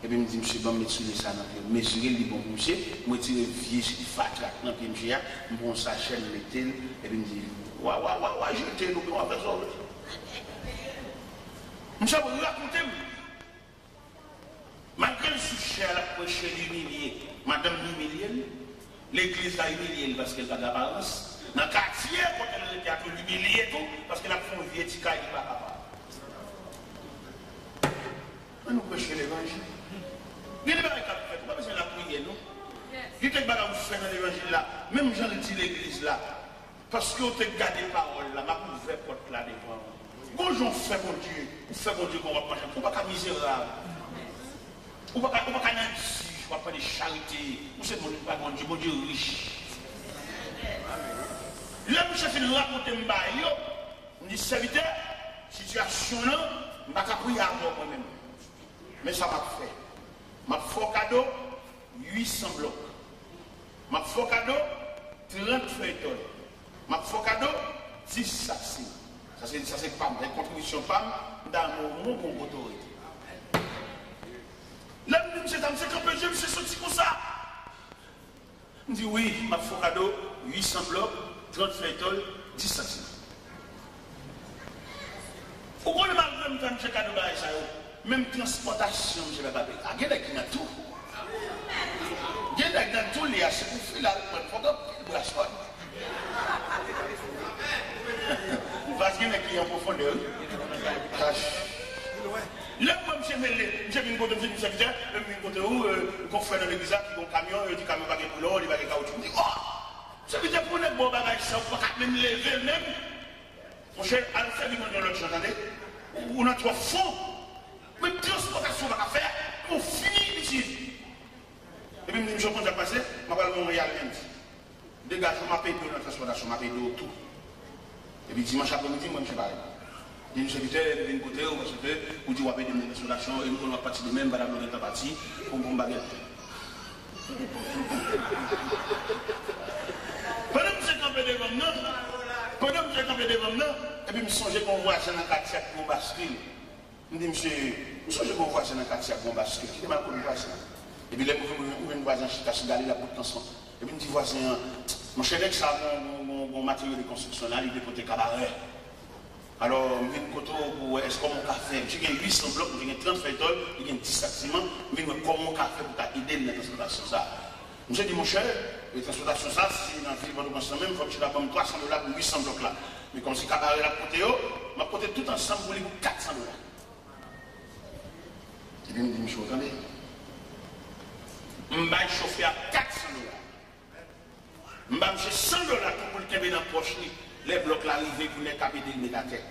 Et puis, je me dis, monsieur, je vais mettre soulier ça dans le pied. Monsieur, il dit, bon, monsieur, je vais tirer vieux, je fatra dans le pied, monsieur, je prends sa chaîne, je mets et puis, je me dis, ouais, je t'ai loupé, on va faire ça. Monsieur, vous racontez, malgré le sujet à la prochaine humiliée, madame l'humiliée, l'église a humilié parce qu'elle a de l'apparence. Dans le quartier, quand elle était à tout l'humilier, tout, parce qu'elle a fait un vieux tika, il n'est pas capable. Nous prêchons l'évangile. Il y a des choses à faire, pas besoin de la prière, non? Il y a des choses à faire dans l'évangile là, même j'en ai dit l'église là, parce que vous avez gardé la parole là, ma ouvert porte là devant. Bonjour, fait mon Dieu, fait mon Dieu qu'on va manger, pour pas qu'à misérable, pour pas qu'à nanti, je ne pas de charité, vous savez mon Dieu riche. Là, je suis venu raconter je dis serviteur, situation là, je ne vais pas prier à moi-même. Mais ça m'a fait. Ma fait cadeau, 800 blocs. Ma fait cadeau, 30 feuilletons. Ma fait cadeau, 10 sacs. Ça c'est PAM, la contribution PAM dans mon autorité. Là, je me suis campé, je me suis sorti comme ça. Je dis oui, ma fait cadeau, 800 blocs, 30 feuilletons, 10 sacs. me faire M. Kadouba et ça, même transportation, je ne vais pas payer. Il y a des qui ont tout. Il y a des qui ont tout, il y a ce qu'on fait là, il faut que je fasse. Parce qu'il y a des qui ont profondeur. Là, moi, je viens de côté de secrétaire, je viens de côté où, qu'on fait dans l'église, qui ont un camion, il dit camion va gagner pour l'eau, il va gagner caoutchouc. Je dis, oh, ça veut dire pour les bons bagages, ça, on ne peut pas même lever même. Mon cher, à le faire, dans l'autre chose, attendez, on a trois fonds, mais transportation va faire, on finit ici. Et puis, je pense à passer, je vais aller Montréal, dégage, je m'appelle de la transportation, je m'appelle de tout. Et puis, dimanche après-midi, moi, je vais aller. Il y a une secrétaire qui vient de côté, parce que vous dites, vous avez des restaurations, et nous, on va partir de même, madame, on est parti, pour bon baguette. Pendant que j'ai campé devant nous, et puis je me songeais qu'on voit ça dans le quartier pour bascule. Je me dis, monsieur, je songeais qu'on voit ça dans le quartier pour bascule. Qui est mal connu voisin? Et puis là, je me voisin, je suis allé là pour le temps. Et puis je me dis, voisin, mon cher, ça a mon matériel de construction là, il est côté cabaret. Alors, je viens de côté pour est-ce qu'on a fait? J'ai 800 blocs, j'ai 30 feuilles, j'ai 10 sacs ciment, mais comment on a fait pour aider dans la transportation ça? Je dis, mon cher, la transportation ça, si dans le film de construction même, il faut que tu l'as comme $300 pour 800 blocs là. Mais comme si cabaret là côté, je vais côté tout ensemble pour les $400. Et puis, je me dis, monsieur, attendez. Je vais chauffer à $400. Je vais acheter $100 pour le tomber dans la poche. Les blocs là arrivés pour les capiter de la tête.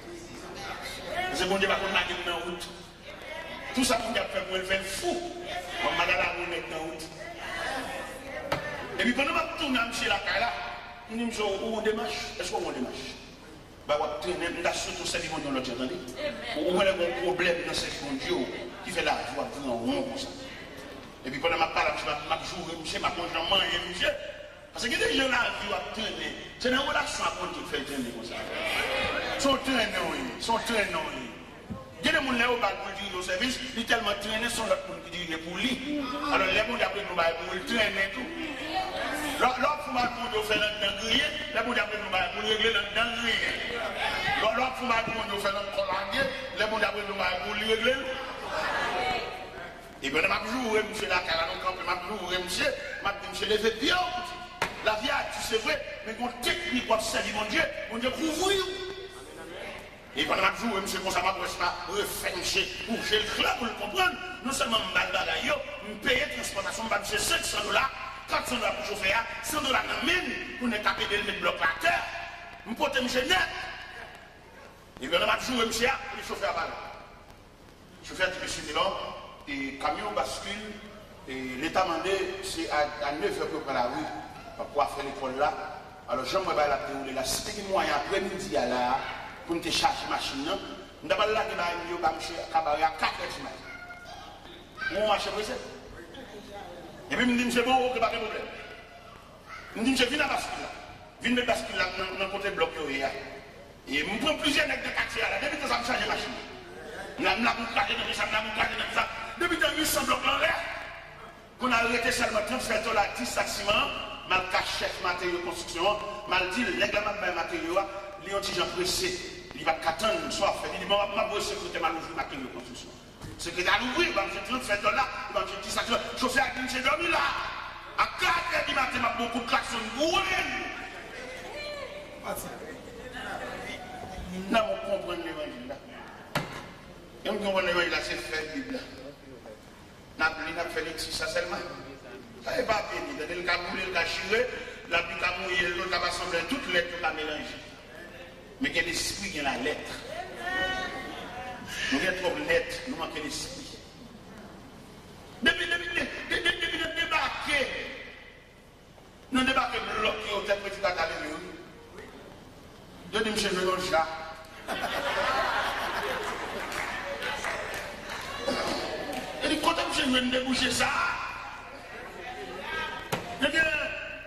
C'est bon Dieu va qu'on a dit dans la route. Tout ça qu'on a fait pour le faire fou. On m'a dit la route dans la route. Et puis pendant que je tourne chez la caille là, je me dis, où on démarche? Est-ce qu'on démarche? Bah, on a surtout celle qui vont dans l'autre, attendez. On a un problème dans cette conduite qui fait la joie en rond comme ça. Et puis pendant que je parle, je joue, je m'a manger. Parce que les gens là qui ont traîné, c'est une relation à compte qui fait traîner comme ça. Sont traînés, sont traînés. Il y a des gens là pour dire au service, ils sont tellement traînés, sont là pour dire pour lui. Alors les gens d'après nous pour le traîner tout. L'autre faut mal pour nous faire dans griller, les gens d'après nous pour régler dans griller. L'autre faut mal pour nous faire dans collanger, les gens d'après nous pour régler. Et bien, je vais jouer, monsieur, la carrière, je vais jouer, monsieur, levez bien. La vie a dit, c'est vrai, mais qu'on technique pour servir mon Dieu couvrir. Et pendant que je joue, monsieur, comme ça, je ne vais pas refaire, pour j'ai le clair pour le comprendre. Non seulement je vais bagaille, je paye transportation, je vais $500, $400 pour chauffer, $100 dans la mine, pour ne taper de mettre bloc à terre. Je porte monsieur net. Et pendant que je joue, monsieur, le chauffeur à balle. Le chauffeur dit, monsieur, là, et camion bascule, et l'état mandé, c'est à 9h pour la rue. Pour faire l'école là, alors je me vais la théorie là, si tu as moyen après-midi là, pour te charger la machine, je vais là, je vais cabaret à 4h du matin. Mon marché pressé. Et puis je me dis, c'est bon, ok, pas de problème. Je me dis, je viens à bascule là. Je viens de bascule là, dans le côté bloc là. Et je prends plusieurs nègres de quartier là, depuis que ça me change la machine. Je me dis, ça. Depuis que 800 blocs en l'air, qu'on a arrêté seulement 37 $, 10 sacs ciment. Mal chef matériaux de construction, mal dit le règlement de matériaux, les gens pressés, il va attendre, soit fait, il dit, moi, je vais secrétaire mal ouvrir matériaux de construction. Secrétaire l'ouvrir, il va me faire 37 $, il va me faire 10 sacs, chauffeur a dit, j'ai dormi là. À 4h du matin, il m'a beaucoup de klaxons, non, on comprend l'évangile là. Et on comprend l'évangile là, c'est fait Bible là. N'a fait l'exercice ça seulement. Ça n'est pas béni. Il y a le cas chiré, la pluie a mouillé, l'autre a assemblé toutes les lettres, tout a mélangé. Mais quel esprit qui a la lettre? Nous avons trop de lettres, nous manquons l'esprit. Depuis de débarquer, nous débarquons bloqués au tel petit académie. Je dis, monsieur, je vais le chat. Je dis, quand monsieur, je vais déboucher ça.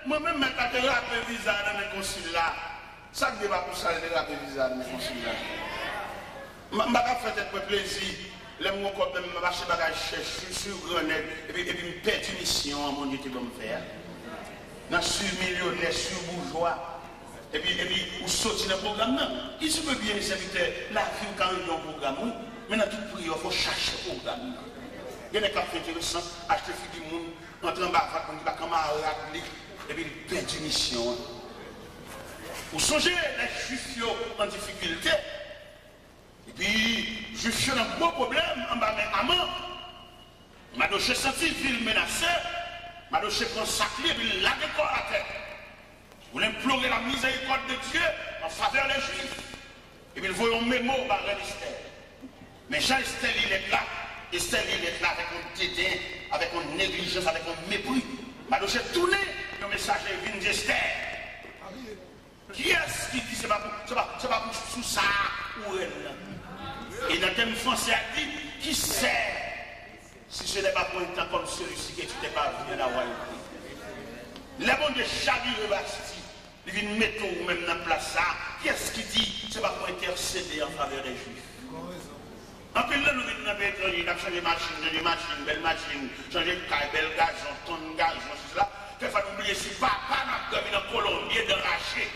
Moi-même, je vais rappeler le visa dans mes consuls là. Ça ne débat pour ça, je vais rappeler le visa dans mes consuls là. Je ne vais pas faire plaisir. Les gens qui ont acheté des bagages sur Grenade et puis me perdre une mission à mon Dieu qui va me faire. Dans sur millionnaire, sur bourgeois. et puis, vous sortez dans le programme, il se peut bien, serviteur, la vie quand il y a un programme, mais dans toute prière, il faut chercher le programme. Il y a des cas intéressants, acheter du monde, entrer en bas, on dit, camarade, et puis il perd une mission. Vous songez les juifs en difficulté, et puis, juifs ont un gros problème, en bas, mais amant, Madoché senti ville menacée, Madoché prend sa clé, puis la décore à terre. Vous implorez la miséricorde de Dieu en faveur des Juifs. Et puis il voit un mémo par Esther. Mais Jean-Esther, il est là. Esther, il est là avec un dédain, avec une négligence, avec un mépris. Madoché tourné, le message vient d'Esther. Qui est-ce qui dit c'est pas pour sous ça ou elle? Et dans le thème français, a dit qui sait si ce n'est pas pour un temps comme celui-ci que tu n'es pas venu dans la royauté. Les bons de Chabir Bastille, ils viennent mettre ou même dans la place ça. Qui est-ce qui dit c'est pas pour intercéder en faveur des Juifs? En plus, là, nous venons dans le pays étranger, nous avons changé de machine, belle machine, changé de caille, belle gazon, tonne gazon, c'est cela. Quelquefois, nous oublions si papa n'a pas dans Colombie de racher.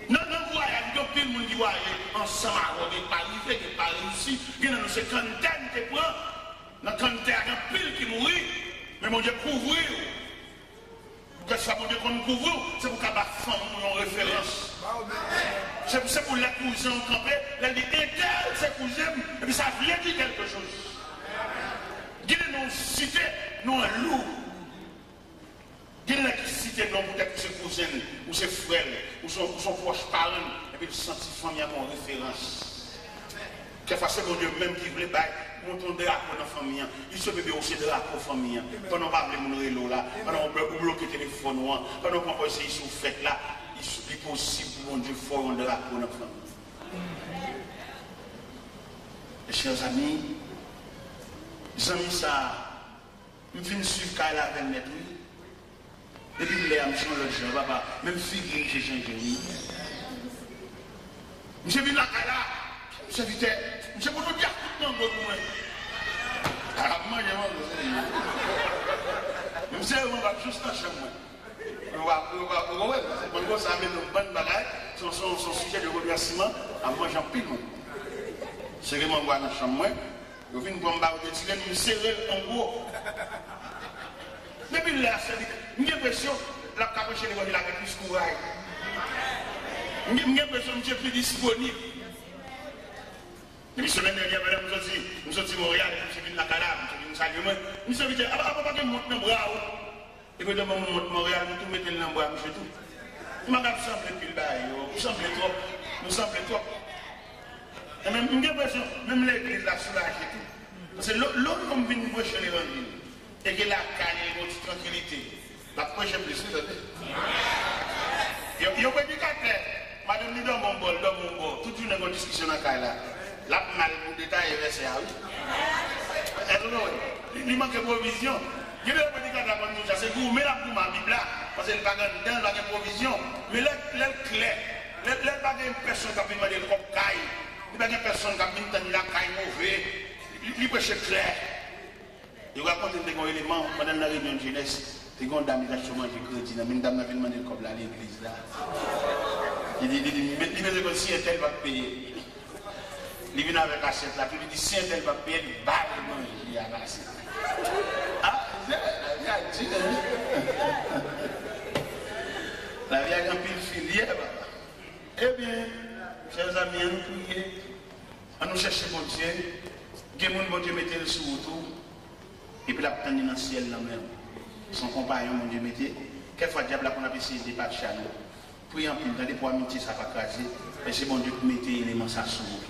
Non, voyage, depuis le monde qui voyage ensemble, il n'est pas arrivé, il n'est pas réussi. Il y a une cinquantaine qui prend, dans la quarantaine, il y a pile qui mourit, mais mon Dieu couvre. Qu'est-ce que mon Dieu qu'on couvre? C'est pour qu'à la femme, nous ayons référence. C'est pour les cousins campés, elle dit, c'est cousin, et puis ça vient dire quelque chose. Dis-le nous citer, nous un loup. Dis-le qui cite non peut-être ses cousins, ou ses frères, ou son proche parent, et puis le senti famille à mon référence. Quelquefois c'est mon Dieu même qui voulait bailler, monter un drapeau dans la famille, il se peut aussi de drapeau famille. Pendant qu'on va appeler mon rélo là, pendant qu'on bloque le téléphone, pendant qu'on va essayer sur fête là, il est possible pour mon Dieu faire un drapeau dans la famille. Et chers amis, ça, je viens de suivre Kyle avec net, oui. Depuis que je suis changé le genre, papa, même figure j'ai changé, oui. Je viens de la Kyle là, je suis pour nous dire tout le monde, ah, moi, je sais, on va juste dans la chambre. On va ça avec une bonne bagaille, son sujet de remerciement, à moi, j'en pile. C'est vraiment moi dans la chambre, je viens de bombarder, je me serrer en gros. Depuis là, j'ai l'impression que la capuche est avec plus de courage. J'ai l'impression que je suis plus disponible. La semaine dernière, nous sommes à Montréal, nous sommes à la Calabre, nous sommes à Salut. Nous sommes à la Calabre, nous sommes à Montréal. Et puis, nous sommes à Montréal, nous sommes à Montréal, nous sommes à Montréal. Nous sommes à nous sommes trop. Et même, j'ai l'impression que même l'église l'a soulagé tout. Parce que l'autre, comme vient nous prêcher l'évangile, et que la caille est une tranquillité, la prêche plus sûr. Il y a un prédicateur, madame dit dans mon bol, toute une discussion dans la caille là. La mal pour détailler verset à oui. Il manque de provision. Je vais vous dire que c'est vous, mais là pour ma Bible là, parce qu'elle n'a pas de provision. Mais l'air clair, l'air pas de personne qui a pu demander le cop caille. Il n'y a pas de personne qui a pu demander la caille mauvaise. Il prêche clair. Il raconte des éléments pendant la réunion de jeunesse. Il y a une dame qui a chômage de crédit. Une dame qui a demandé le cop là à l'église là. Il dit, mais si elle va payer. Il vient avec l'assiette là, puis il dit si elle va payer, il va manger à l'assiette. Ah, il a dit. La vie a un pile filière, papa. Eh bien, chers amis, à nous prier, à nous chercher mon Dieu, que mon Dieu mette le sous autour, et puis la prendre dans le ciel là même. Son compagnon, mon Dieu mette. Quelquefois, le diable a essayé de débattre chez nous. Priez en pile, pour amitié, ça va craser, mais c'est mon Dieu qui mette l'élément ça sous.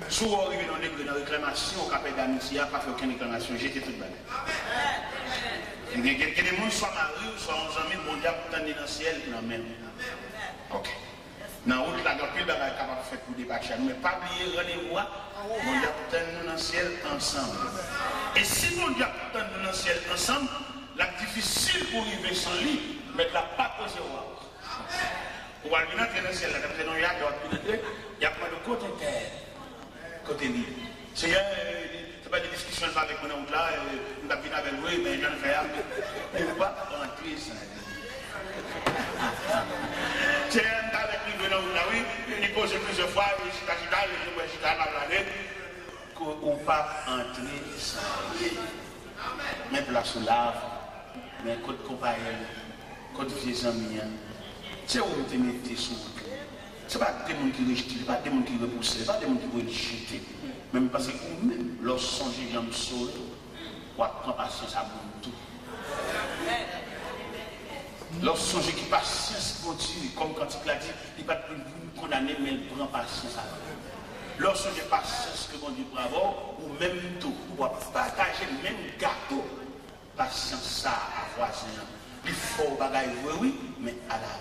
Souvent, arrivé dans la réclamation, au capet d'amitié, pas fait aucune réclamation, j'étais tout balai. Que des gens soient mariés, soit en amis, mon Dieu, pour tendre dans le ciel, non même. Ok. Dans la route, la pile de la capable de faire pour débattre, mais pas oublier rendez-vous, mon Dieu, pour tendre dans le ciel ensemble. Et si mon Dieu, pour tendre dans le ciel ensemble, la difficile pour arriver sans lui, mettre la patte au zéro. Pour aller dans le ciel, il y a pas de côté terre. Côté libre. C'est c'est pas des discussions avec mon oncle là, nous avons avec lui, mais je ne fais rien. Il ne faut pas rentrer ça. C'est avec lui, là, oui, il pose plusieurs fois, je suis dans l'année, qu'on ne peut pas entrer ça. Mais place lave, mais côté compagnon, côté vieux amis, c'est où vous te mettez sur vous. Ce n'est pas des gens qui rejettent, ce n'est pas des gens qui repoussent, ce n'est pas des gens qui rejettent. Même parce que vous-même, lorsque vous songez à me sauver, vous prendre patience à vous tout. Lorsque vous songez qui patience continue, comme quand il l'a dit, il ne va pas vous condamner, mais il prend patience à vous. Lorsque vous avez patience que mon Dieu peut avoir, ou même tout, ou partager le même gâteau, patience ça à voisin. Il faut bagaille, oui, mais à la veille.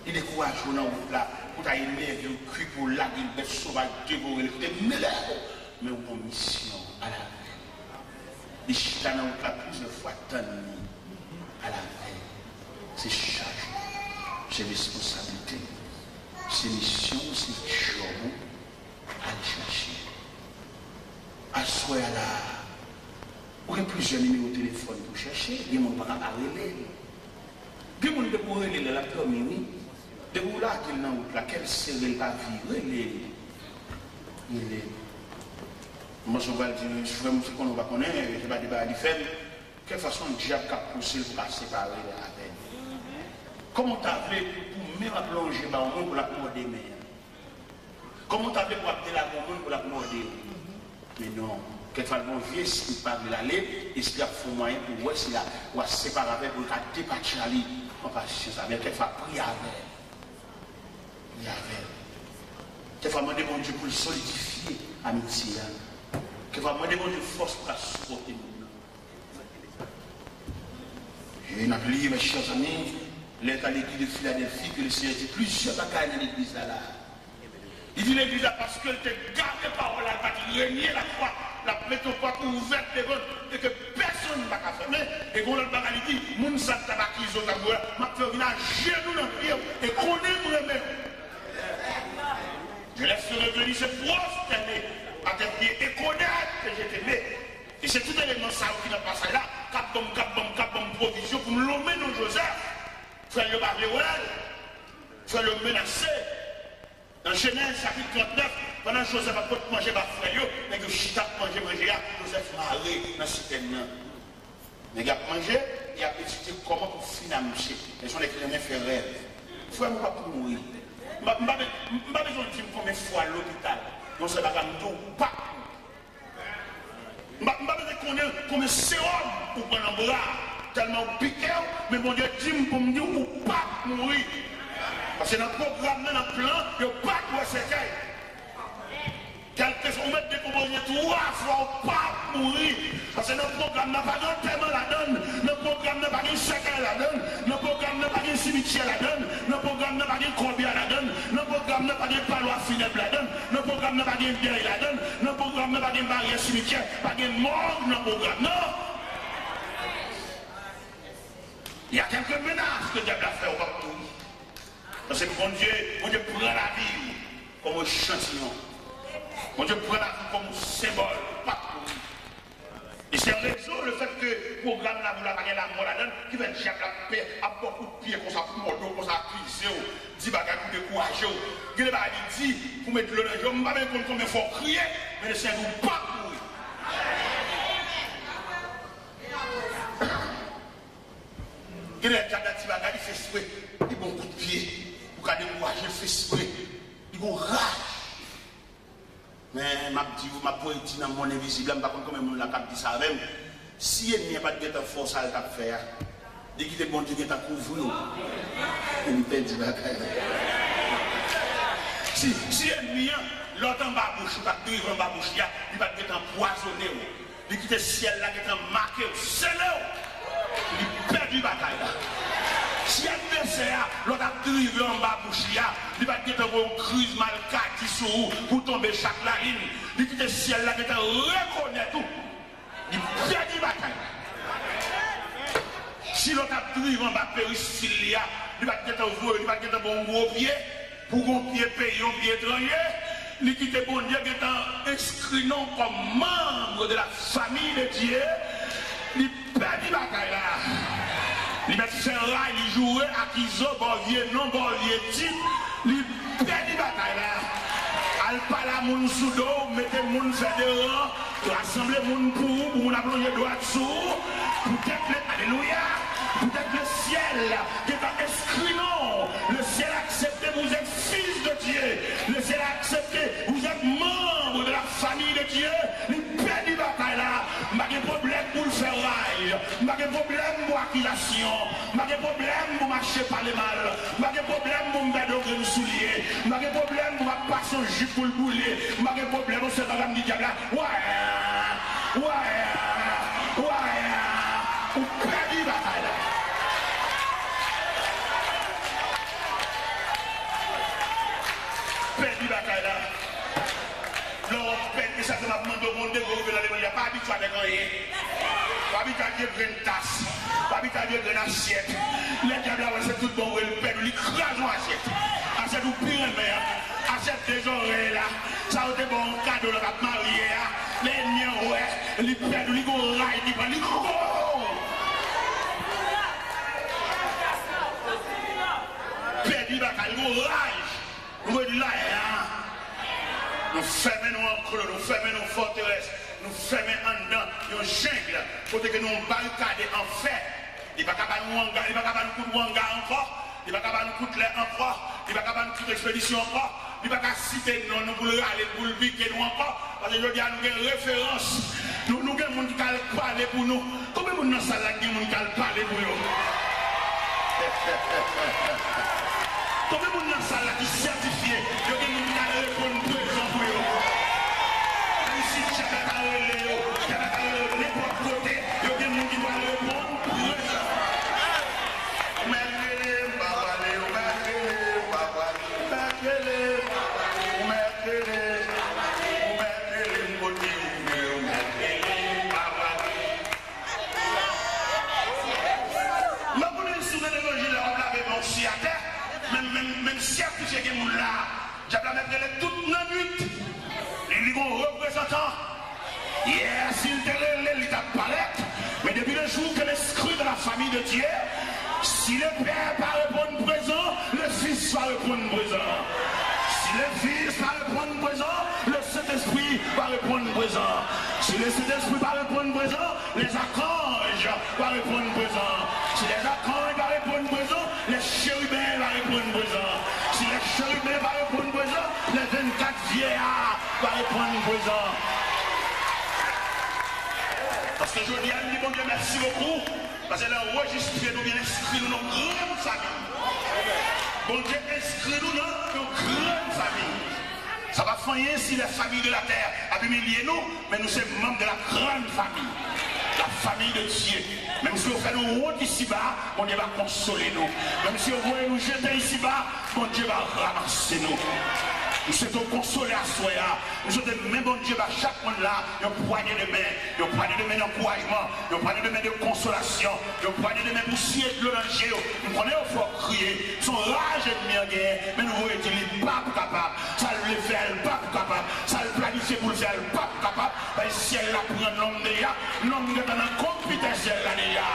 Il décourage dans route là, pour t'aimer, il crie pour la ville, bête sauvage, dévorer, il mais on a une mission à la veille. Il chita dans route là plusieurs fois tant à la veille. C'est charge, c'est responsabilité, c'est mission, c'est job à aller chercher. À soi là, il y a plusieurs numéros de téléphone pour chercher, il y a des gens qui ne peuvent pas relayer. Il y a des gens qui peuvent relayer la première. De vous là, qu'il n'a pas, quelle serait la vie, il est. Moi, je vais dire, je vais me dire qu'on va connaître, je vais débattre du fait, quelle façon le diable a poussé pour séparer la peine. Comment tu as fait pour même plonger dans le monde pour la morder mer? Comment tu as fait pour appeler la monde pour la morder? Mais non, quelquefois, le bon vieux, s'il parle de l'aller, il se fait moyen pour voir s'il a séparé pour la départir à lui. On va chercher ça, mais quelquefois, prier avec. Il y avait. Quelquefois, demander mon Dieu pour le solidifier, amitié. Quelquefois, demander mon Dieu force pour la supporter. Et on a oublié, mes chers amis, l'état de l'église de Philadelphie, que le Seigneur dit plusieurs bagages dans l'église là. Il dit l'église là parce qu'elle te garde les paroles, elle va te régner la foi, la métropole ouverte devant, et que personne ne va pas fermer. Et qu'on a le bagage, il dit, moun sa tabakizo tabouya, m'a fait venir à genoux dans le pied, et qu'on est moi-même. Je laisse revenir se prosterner à tes pieds et connaître que je t'aimais. Et c'est tout élément ça qui n'a pas ça là. Cap bon provision pour nous l'emmener dans Joseph. Frère le barrer, frère le menacer. Dans Genèse chapitre 39, pendant que Joseph a pas manger ma frère, mais que Chita manger, Joseph maré dans ce système. Mais il a mangé, il a étudié comment pour finir à marcher. Les gens qui ont fait rêve. Frère, je ne vais pas mourir. Je n'ai pas besoin de dire combien de fois à l'hôpital. Non, c'est pas comme tout, pas. Je n'ai pas besoin de connaître combien de sérum pour prendre un bras. Tellement piqué, mais mon Dieu dit pour me dire ou pas mourir. Parce que dans le programme, dans le plan, il n'y a pas de séquelles. Quelqu'un on met des composés 3 fois pas mourir. Parce que notre programme n'a pas de thème la donne. Notre programme n'a pas de séquelles la donne. Notre programme n'a pas de cimetière la donne. Notre programme n'a pas de combien la donne. Notre programme n'a pas de palois funèbre la donne. Notre programme n'a pas de deuil la donne. Notre programme n'a pas de barrière cimetière. Pas de mort dans le programme. Non. Il y a quelques menaces que Dieu a fait au partout. Parce que mon Dieu prend la vie comme un échantillon. Mon Dieu prend la vie comme un symbole, pas pour lui. Et c'est raison le fait que le programme là, vous l'avez la mort là-dedans, qui va dire la paix à beaucoup de pieds, comme ça, pour mordeau, comme ça, cuisser, dit bagages pour décourager. Il dit, pour mettre le jeu, je ne sais pas combien il faut crier, mais le Seigneur ne pas pour lui. Il y a des petits bagages, il fait souhait, il bon coup de pied, pour qu'il décourage, il fait souhait, il bon rage. Mais ma poétie dans mon invisible, je ne sais pas comment la cap dit ça même. Si il n'y a pas de force à le faire, dès qu'il est bon Dieu qui t'a couvert, il me perd du bagage. Si il y a l'autre en bas bouche, il va te en bas bouche, il va te empoisonné. Il quitte le ciel là qui est marqué, c'est là. Il perd du bagage là. Si l'adversaire, l'autre a drivé en bas bouche, il va te une crise mal cati sur vous pour tomber chaque ligne. Il quitte le ciel là qui te reconnaît tout. Il perd du bagage. Si l'autre a drivé en bas péristyle, il va te un bon gros pied, pour un pied payé, un pied étranger. il quitte bon Dieu qui est inscrit non comme membre de la famille de Dieu, il perd la bataille là. Il met faire là, il joue à Kizo, Borvier, non Borvier, type, il perd la bataille là. Al pas la moun sous dos, mettez moun faire des rangs, rassembler moun pour moun appeler droit dessous, peut-être le, alléluia, peut-être le ciel qui est inscrit non, le ciel accepté, vous êtes fils de Dieu, le ciel accepté, vous êtes membre de la famille de Dieu, il perd la bataille là, pas de problème pour le faire rail, pas de problème pour l'accusation, pas de problème pour marcher par les mal, pas de problème pour me mettre au soulier, pas de problème pour passer un jupe pour le bouler, pas de problème pour cette dame du diable là, ouais, ou perd la bataille là. Perd la bataille là. Non, perd ça, ça m'a demandé au monde de gouverner dans les médias, pas habitué avec rien. Pas habitué à dire une tasse, pas habitué à dire une assiette. Les diables, c'est tout bon, le perd, il crase en assiette. Assiette ou pire, mais assiette des oreilles là. Ça a été bon cadeau, le cap marié, les miens, ouais, il perd, il go rail, il prend, il go. Perdu la bataille, il go rail. Nous voulons là, nous fermons nos enclos, nous fermons nos forteresses, nous fermons en dedans, nos jungles, pour que nous barricades en fait. Il ne va pas nous hangar, il ne va pas nous coudre hangar encore, il ne va pas nous coudre l'air encore, il ne va pas nous coudre expédition encore, il ne va pas citer non, nous voulons aller pour le piquer nous encore, parce que je dis à nous une référence, nous avons des gens qui parlent pour nous. Combien de gens dans la salle qui parlent pour nous? Combien de gens dans la salle qui sont certifiés? Il y a des gens qui répondent présent pour eux. Même si tu as n'importe côté, il y a des gens qui doivent répondre présent. Même si il y a des gens là, j'ai mettre toute la nuit. Ils sont représentants. Yes, il te l'état palette. Mais depuis le jour que l'esprit de la famille de Dieu, si le Père va répondre présent, le Fils va répondre présent. Si le Fils va répondre présent, le Saint-Esprit va répondre présent. Si le Saint-Esprit va répondre présent, les archanges vont répondre présent. Si les archanges vont répondre présent, les chérubins vont répondre présent. Si les chérubins vont répondre présent, les 24 vieillards vont répondre présent. Parce que je dis à lui, bon Dieu, merci beaucoup. Parce qu'elle a enregistré nous, bien inscrit nous dans une grande famille. Bon Dieu, inscrit-nous dans une grande famille. Ça va faire si les familles de la terre a humilié nous, mais nous sommes membres de la grande famille. La famille de Dieu. Même si on fait nous honte ici-bas, bon Dieu va consoler nous. Même si on veut nous jeter ici-bas, bon Dieu va ramasser nous. Nous sommes consolés à soi. Nous sommes même bon Dieu, chaque monde là, il y a une poignée de main d'encouragement, il y a une poignée de main de consolation, il y a une poignée de main pour scier le danger. Nous prenons il faut crier. Son rage est de guerre, mais nous voyons qu'il n'est pas capable. Ça le fait, il n'est pas capable. Ça le planifie pour le faire, il n'est pas capable. Le ciel là pour un homme déjà, l'homme qui est dans la compétence ciel là déjà.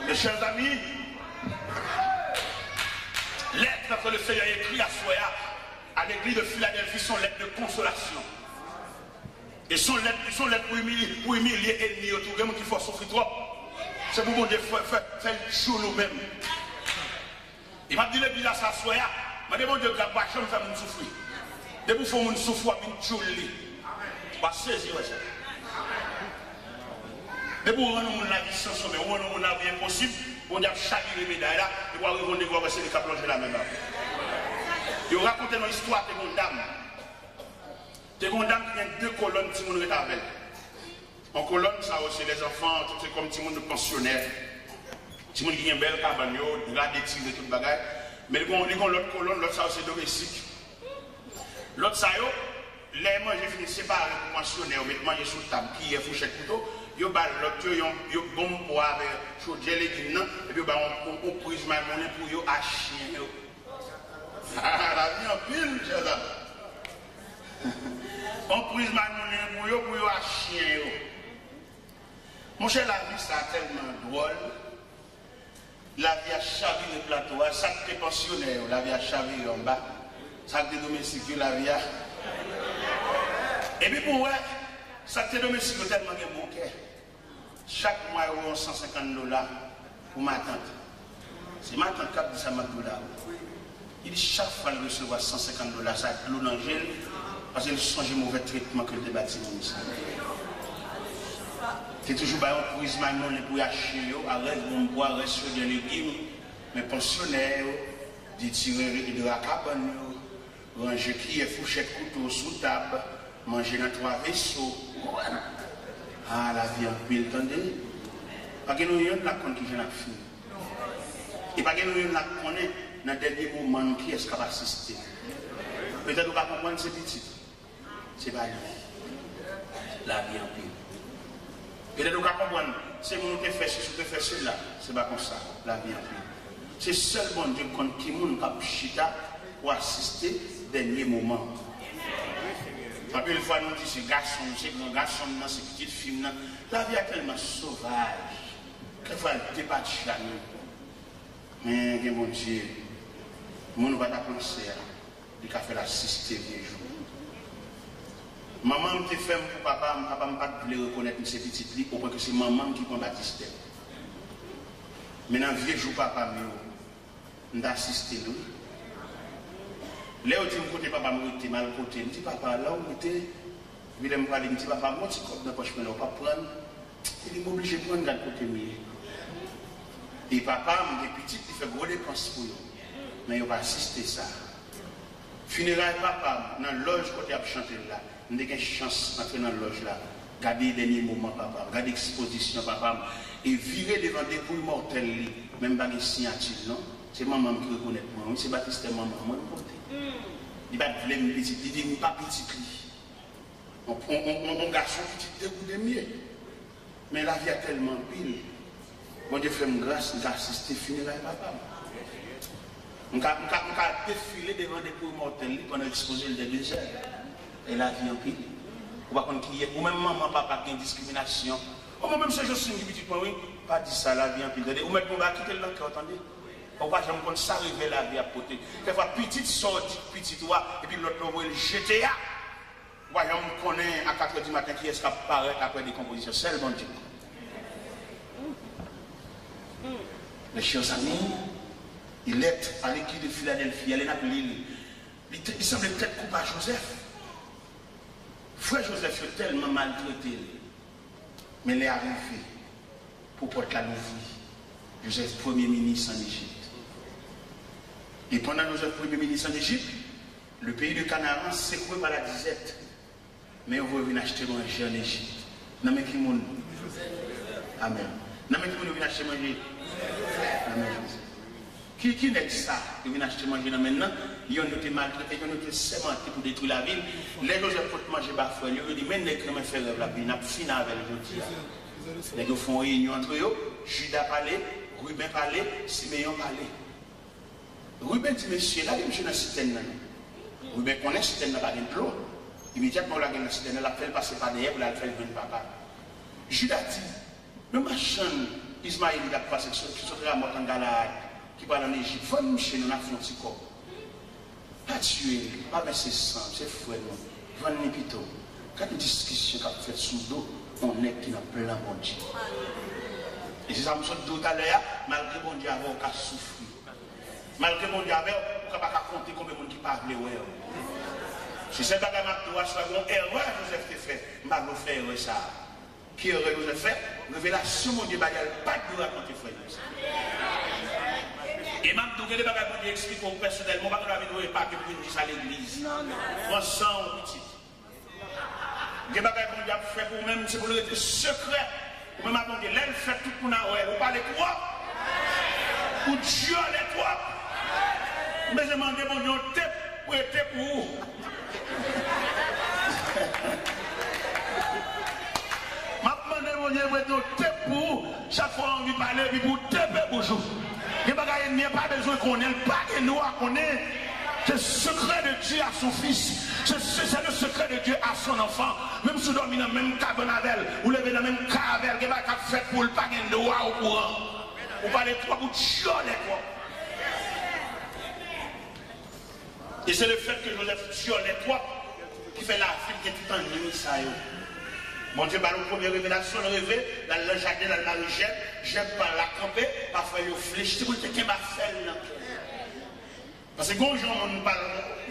Mes chers amis, lettre que le Seigneur a écrit à Soya, à l'église de Philadelphie, sont lettres de consolation. Et sont lettres pour humilier l'ennemi autour de nous qui faut souffrir trop. C'est pour Dieu faire le show nous-mêmes. Il m'a dit l'église à sa Soya, il m'a dit bon Dieu, la pas jamais faire mon souffrir. Dès que vous faites mon souffrir, vous me tuez. Pas saisir ça. Mais pour rendre la vie sans sommet, pour rendre la vie impossible, on a chaviré les médailles là, et pour arriver à voir c'est les cas plongés la même. Ils ont raconté une histoire de mon dame. De mon dame qui a deux colonnes, si vous le savez. En colonne, ça aussi, les enfants, tout c'est comme tout le monde pensionnaire. Tout le monde qui a une belle cabane, il a des tirs et tout le bagage. Mais ils ont l'autre colonne, l'autre ça aussi domestique. L'autre ça, les manger fini séparés pour pensionnaire, mettre manger sur la table, qui est fourchette couteau. yo ba l'autre yo bon pour avec chaudier les guinan et puis on prise ma monnaie pour yo à chien yo. Ah la vie en pile ça. On prise ma monnaie pour yo à chien yo. Mon cher la vie ça tellement drôle. La vie a chavé le plateau, ça qui est pensionnaire, la vie a chavé en bas, ça qui est domestique, la vie a. Et puis pour moi, ça qui est domestique tellement de bon cœur. Chaque mois, il y a $150 pour ma tante. C'est ma tante qui a dit ça, ma $. Il dit chaque fois qu'il reçoit $150, ça a de l'eau dans le gel, parce qu'il change le mauvais traitement que le bâtiment. C'est toujours un prisme pour acheter, arrête de boire, reste sur des légumes, mais pensionnaires, des tireurs de la cabane, ranger qui est fourchette couteau sous table, manger dans 3 vaisseaux. Ah, la vie en pile, attendez. Parce que nous avons la compte qui vient à finir. Et parce que nous avons la connaître dans le dernier moment qui est-ce qui va assister. Peut-être que vous allez comprendre ce petit. C'est pas lui. La vie en pile. Peut-être que vous comprendre, c'est mon qui fait ceci, qui fait cela. C'est pas comme ça, la vie en pile. C'est seul bon Dieu qui moun kap chita pour assister au dernier moment. Après une fois nous disons c'est garçon, c'est grand garçon, c'est petite fille. La vie est tellement sauvage. Quelquefois elle débat chez nous. Mais mon Dieu, mon va penser il a fait l'assister des jours. Maman me fait pour papa me pas voulait reconnaître ces petites filles, au point que c'est maman qui prend baptême. Maintenant vieux jour papa me d'assister nous. Là où tu me côté papa me était mal côté, me dit papa là où était il me parler, me dit papa moi tu comptes dans poche mais on pas prendre. Il est obligé de prendre dans côté mieux. Et papa me dit petit il fait gros dépenses pour nous. Mais il va assister ça. Funérailles papa dans loge côté à chanter là. Nous avons une chance d'entrer dans la loge là, garder les derniers moments, papa, garder l'exposition, papa, et virer devant des boules mortelles, même pas de signature, non? C'est maman qui reconnaît moi, c'est Baptiste, maman, moi, il va te me petit, il dit, pas petit, on garçon petit, dégoût de mieux. Mais la vie a tellement pile. Bon Dieu fait une grâce, nous avons assisté funérailles, papa. Nous avons défilé devant des boules mortelles pendant l'exposition des déserts. Et la vie en pile. Ou pas qu'on qui est, ou même maman, papa qui a une discrimination. Ou même ce que je suis petit point, oui, pas dit ça, la vie en pile. Ou même on va quitter le cœur, attendez. Ou pas jamais qu'on s'arrive la vie à côté. Des fois, petite sortie, petite toi, et puis l'autre va le jeter. Voyons, on connaît à 4h du matin qui est-ce qui apparaît après des compositions. C'est bon Dieu. Mes chers amis, il est à l'équipe de Philadelphie, elle est à l'île. Il semble peut-être coupable à Joseph. Frère Joseph est tellement maltraité, mais il est arrivé pour porter la nouvelle. Joseph, premier ministre en Égypte. Et pendant Joseph, premier ministre en Égypte, le pays de Canaan secoué par la disette. Mais on veut venir acheter manger en Égypte. Non mais qui monde? Amen. Non mais qui monde vient acheter manger? Amen. Qui n'est ça? Qui vient acheter manger maintenant? Ils ont été maltraités, ils ont été sémentés pour détruire la ville. Les gens ont manger parfois. Ils ont dit, mais les gens faire la ville, ils ont fini avec les gens. Les gens font réunion entre eux. Judas parlait, Ruben parlait, Siméon parlait. Ruben dit, monsieur, là, monsieur dans la citerne. Ruben connaît la citerne, n'a pas de l'eau. Immédiatement, la citerne, elle a fait passer par derrière pour la faire venir papa. Judas dit, le machin, Ismaël, il a passé qui sont à mort en Galade, qui parle en Égypte, il faut nous chez nous, on a fait un petit corps. Pas tuer, pas verser sang, c'est fouet, non. Venez plutôt. Quand une discussion qu'a fait sous l'eau, on est qui n'a plein bon Dieu. Et c'est ça, je me suis dit tout à l'heure, malgré mon Dieu, on a souffert. Malgré mon Dieu, on n'a pas compter combien de monde qui parle. Si c'est pas que je suis une erreur Joseph te fait, je ne vais pas faire erreur ça. Qui erreur Joseph fait? Révélation, mon Dieu, il n'y a pas de raconter frère. Et même tout les bagages que je explique personnellement, je ne vais pas que vous dites à l'église. Moi, sans petit. Les bagages que je fais pour même, c'est pour le secret. Vous même attendez, l'aile fait tout pour nous. Vous parlez trop. Ou Dieu les trop. Mais je demande mon Dieu, pour être pour vous. Je demande mon Dieu, pour noter pour chaque fois on veut parler, puis pour taper bonjour. Il n'y a pas besoin qu'on ait le pas que nous qu'on ait. C'est le secret de Dieu à son fils. C'est le secret de Dieu à son enfant. Même si vous dormez dans la même cabane, vous levez dans la même cabane, vous n'avez pas fait pour le pas de droit au courant. Vous parlez trois pour chioler quoi. Et c'est le fait que Joseph chiole les trois qui fait la fille qui est tout en nuit ça. Mon Dieu, par la première révélation, le réveil, dans le jardin, dans le marie-jette, j'aime pas la camper, parfois il fléchit, c'est pour te qu'il m'a fait là. Parce que quand les gens nous parlent,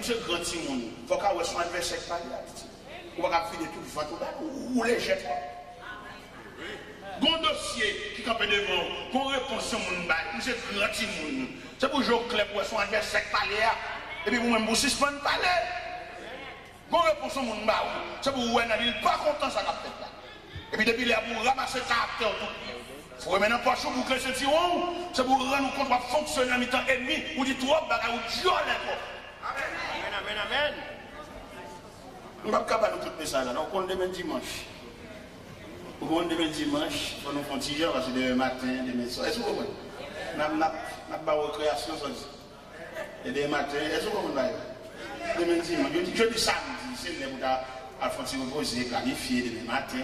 c'est grand monde. Il faut qu'on soit adversaire par là. On va faire des trucs ou les jette. Bon dossier qui campe devant, qu'on réponse au monde, c'est grand monde. C'est pour jouer clair pour son adversaire par là. Et puis vous-même vous suspendez parler. Bon réponse au monde, c'est pour vous n'avez pas content ça capte là. Et puis depuis là pour ramasser le caractère tout. Faut remettre un poisson pour classer tiron, c'est pour rendre compte va fonctionner en mi-temps ennemi ou dit trop bagarre ou violent quoi. Amen. Amen, amen. On va pas capable de tout ça là, donc on demain dimanche. Pour on demain dimanche, pour nous faire tirer parce que demain matin, demain soir. Est-ce que vous comprenez? N'a pas recréation ça. Et demain matin, est-ce que vous comprenez? Demain dimanche, je dis samedi, c'est le pour Alphonse reposer, planifier demain matin.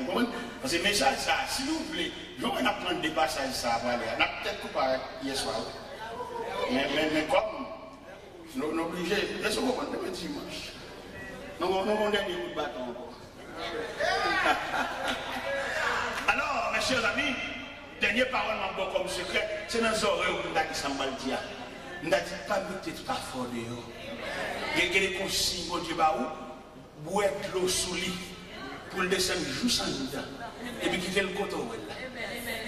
Parce que message ça, si vous voulez, je vais apprendre des passages ça pour aller. On a peut-être coupé hier soir. Mais comme nous obligés, est-ce que vous comprenez demain dimanche? Nous avons un dernier coup de bâton encore. Alors, mes chers amis, dernière parole encore comme secret, c'est dans les oreilles où nous avons dit ça mal dit. Nous avons dit pas mettre tout à fort dehors. Il y a des consignes pour Dieu boire de l'eau sous lit pour le descendre juste en dedans. Et puis quitter le coton.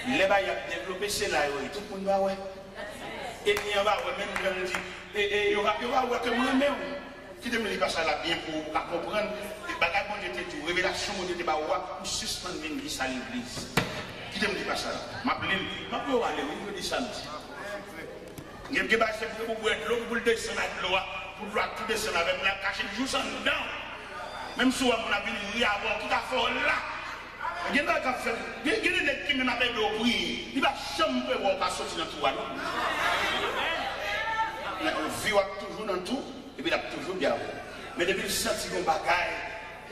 Les bails a développé c'est là, tout le monde va ouais. Et puis on va même quand on dit, et il y aura que moi-même. Qui te me dit pas ça là bien pour comprendre. Les bagages bon Dieu te dit, révélation bon Dieu te va pour suspendre l'église à l'église. Qui te me dit pas ça là. M'appeler aller, on dit samedi. Il y a des bagages pour boire de l'eau pour le descendre avec l'eau, pour tout descendre avec la cacher juste en dedans. Même si on a vu avant tout à fait là. Il y a des gens qui même appellent l'eau prier. Il va jamais pas sortir dans tout. On vit toujours dans tout. Et puis il a toujours bien. Mais depuis le senti qu'on bagaille,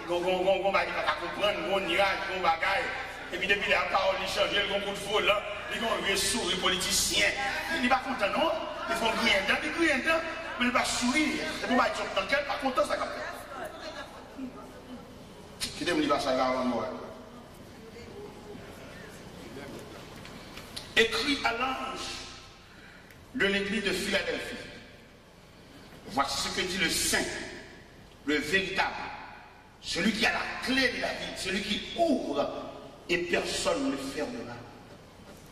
qu'on va comprendre, qu'on nuage, qu'on bagaille. Et puis depuis la parole, il change, il y a un coup de foule, il y a un sourire politicien. Il n'est pas content, non? Ils font rien dedans, ils crient dedans, mais il va sourire. Et puis il va être dans quel pas content, ça capte. Qui t'aime, il va s'arrêter avant moi. Écrit à l'ange de l'église de Philadelphie. Voici ce que dit le saint, le véritable, celui qui a la clé de la vie, celui qui ouvre et personne ne fermera.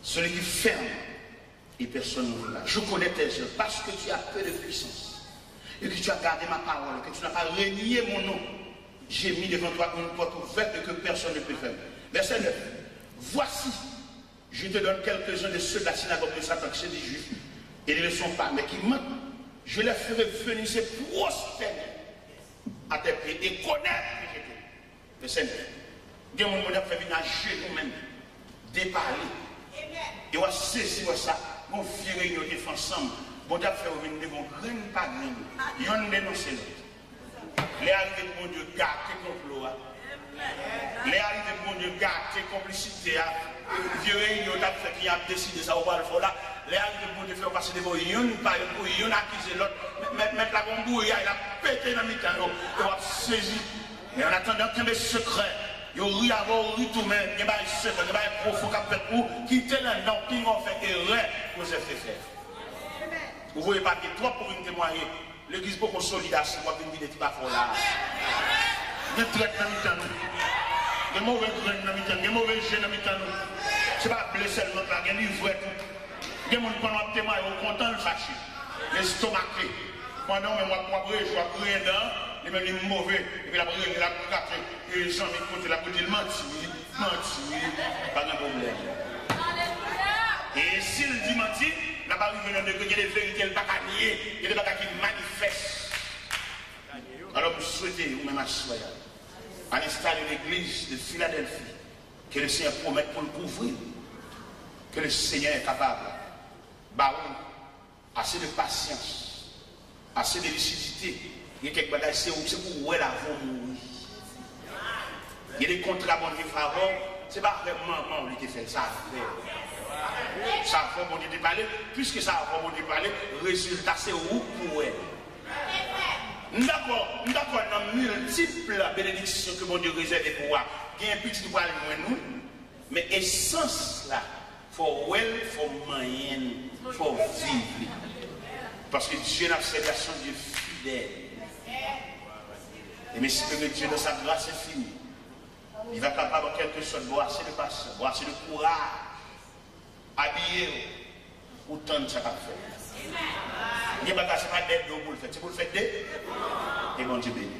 Celui qui ferme et personne ne l'ouvrira. Je connais tes œuvres parce que tu as peu de puissance et que tu as gardé ma parole, que tu n'as pas renié mon nom. J'ai mis devant toi une porte ouverte que personne ne peut fermer. Verset 9. Voici, je te donne quelques-uns de ceux de la synagogue de Satan qui sont des juifs et ne le sont pas, mais qui mentent. Je les ferai venir se prosterner à tes pieds et connaître que j'étais. Verset 9. Dieu mon monde a fait venir à genoux même, déparler. Et on va saisir ça, on va faire réunion ensemble. Bon Dieu a fait venir devant grain par grain. Il y a un dénoncé l'autre. Les arrivées de mon Dieu gâter complot. Les arrivées de mon Dieu gâter complicité. Vieux réunion a fait qui a décidé ça au bas de là. Les arrivées de mon Dieu faire passer devant yon par yon, yon accuser l'autre. Mettre la bombouille, il a pété dans le mi-temps. Il va saisir. Et en attendant qu'il y ait des secrets. Il y a ri tout même, il y a des secrets, il y a des profond qui fait pour quitter là-dedans, qui ont fait erreur pour se faire. Vous voyez pas que toi pour une témoigner, l'église pour consolider ça, pour une vidéo qui va faire là. Il y a des traites dans le mi-temps, des mauvais graines dans le mi-temps, des mauvais jeux dans le mi-temps. Ce n'est pas blessé l'autre là, il y a des vrais tout. Il y a des gens qui ont témoigné, ils sont contents de fâcher, l'estomaqué. Pendant que moi, je vais prier dedans. Il m'a dit mauvais, et puis la prière, il a gâté, et les gens m'écoutent, la prière, il menti, pas de problème. Et s'il dit menti, il n'a pas arrivé dans le degré, il y a des vérités, il n'y a pas qu'à nier, il y a des bagages qui manifestent. Alors, vous souhaitez, vous-même, à l'instar de l'église de Philadelphie, que le Seigneur promet pour le couvrir, que le Seigneur est capable, bah assez de patience, assez de lucidité. Il y a quelques bagages, c'est pour où elle a mourir. Il y a des contrats bon Dieu favor, c'est pas vraiment lui qui fait ça. Ça va bon Dieu parler, puisque ça va bon Dieu parler, résultat c'est où pour elle. D'accord, dans multiples bénédictions que mon Dieu réserve pour moi. Il y a un petit poil moins nous, mais essence là, faut well, faut moyen, faut vivre. Parce que Dieu n'a fait son Dieu fidèle. Et mais si Dieu dans sa grâce est fini, il va capable en quelque sorte boire assez de patience, boire assez de courage, habiller autant de ça qu'a fait. Il n'y a pas d'aide pour le faire, c'est pour le faire d'aide. Et bon Dieu béni.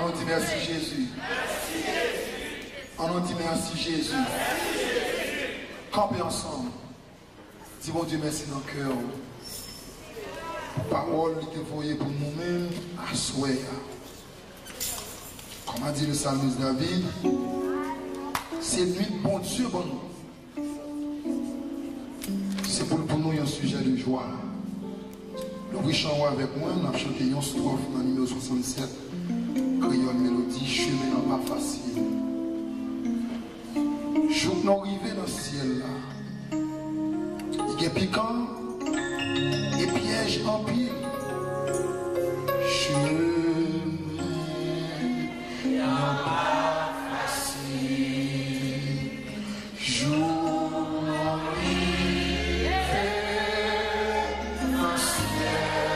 On dit merci Jésus. On dit merci Jésus. Campez ensemble. Dis bon Dieu merci dans le cœur. Parole qui est envoyée pour nous-mêmes à souhait. Comme a dit le psalmiste David, c'est nuit bon Dieu bon nous. C'est pour nous un sujet de joie. Le riche en avec moi, on a chanté une strophe dans le numéro 67. Créole mélodie, chemin pas facile. Jour nous arrivés dans le ciel là. Il y a piquant et piège en pile. Chemin pas facile. Jour arrivé dans le ciel là.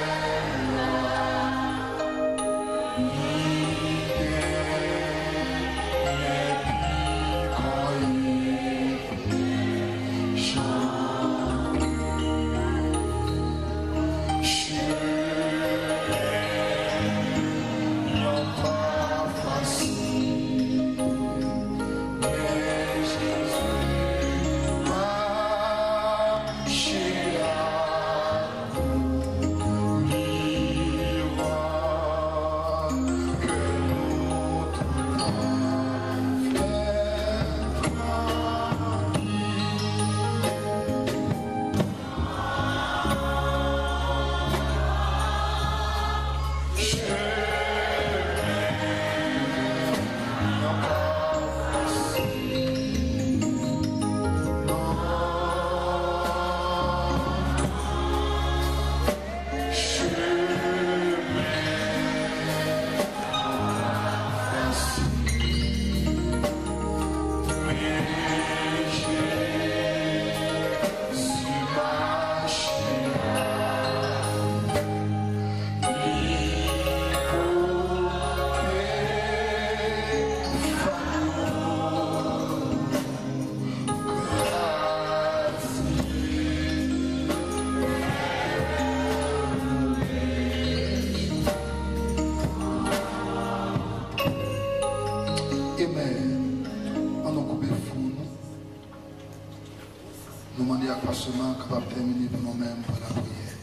Nous demandons à pas seulement capable de terminer pour nous-mêmes par la prière.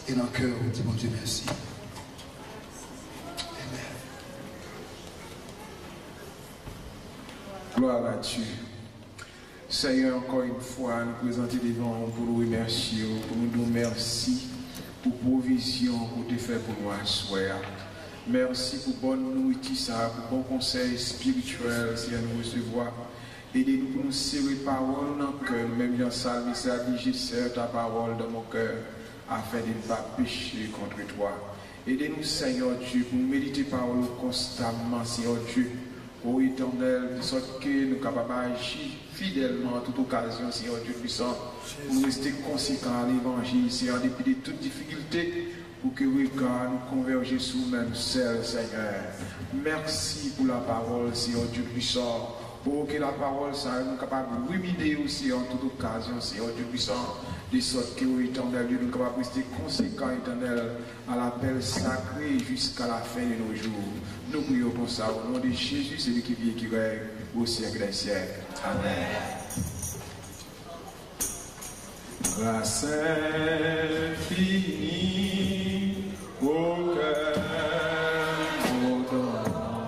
Et dans le cœur, on dit, mon Dieu, merci. Amen. Gloire à Dieu. Seigneur, encore une fois, nous présenter devant vous pour nous remercier, pour nous dire merci pour provision pour te faire pour nous asseoir. Merci pour bonne nourriture, pour bon conseil spirituel, si nous recevoir. Aidez-nous pour nous serrer parole dans le cœur, même dans salve, ça dit, j'ai serré ta parole dans mon cœur, afin de ne pas pécher contre toi. Aidez-nous, Seigneur Dieu, pour nous méditer parole constamment, Seigneur Dieu, ô Éternel, de sorte que nous sommes capables d'agir fidèlement à toute occasion, Seigneur Dieu puissant, pour nous rester conséquents à l'évangile, Seigneur, en dépit de toutes difficultés, pour que regard nous converger sur nous-mêmes seuls, Seigneur. Merci pour la parole, Seigneur Dieu puissant. Pour que la parole soit capable de ruminer aussi en toute occasion, Seigneur Dieu puissant, de sorte que, ô Éternel Dieu, nous sommes capables de rester conséquents, Éternel, à l'appel sacré jusqu'à la fin de nos jours. Nous prions pour ça, au nom de Jésus, celui qui vit et qui règne au siècle des siècles. Amen. grâce infinie auquel nous donnons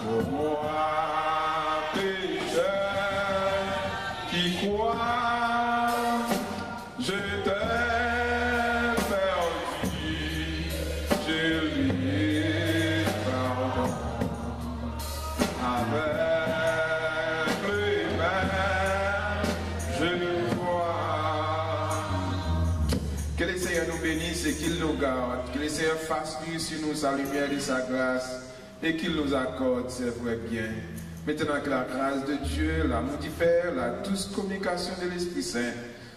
pour moi pécheur qui croit, je t'ai perdu, je lui pardonne avec les mains, je vois. Que le Seigneur nous bénisse et qu'il nous garde, que le Seigneur fasse luire sur nous sa lumière et sa grâce et qu'il nous accorde ses vrais biens. Maintenant que la grâce de Dieu, l'amour du Père, la douce communication de l'Esprit Saint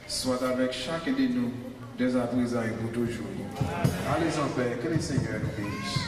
soit avec chacun de nous, dès à présent et pour toujours. Allez en paix, que le Seigneur nous bénisse.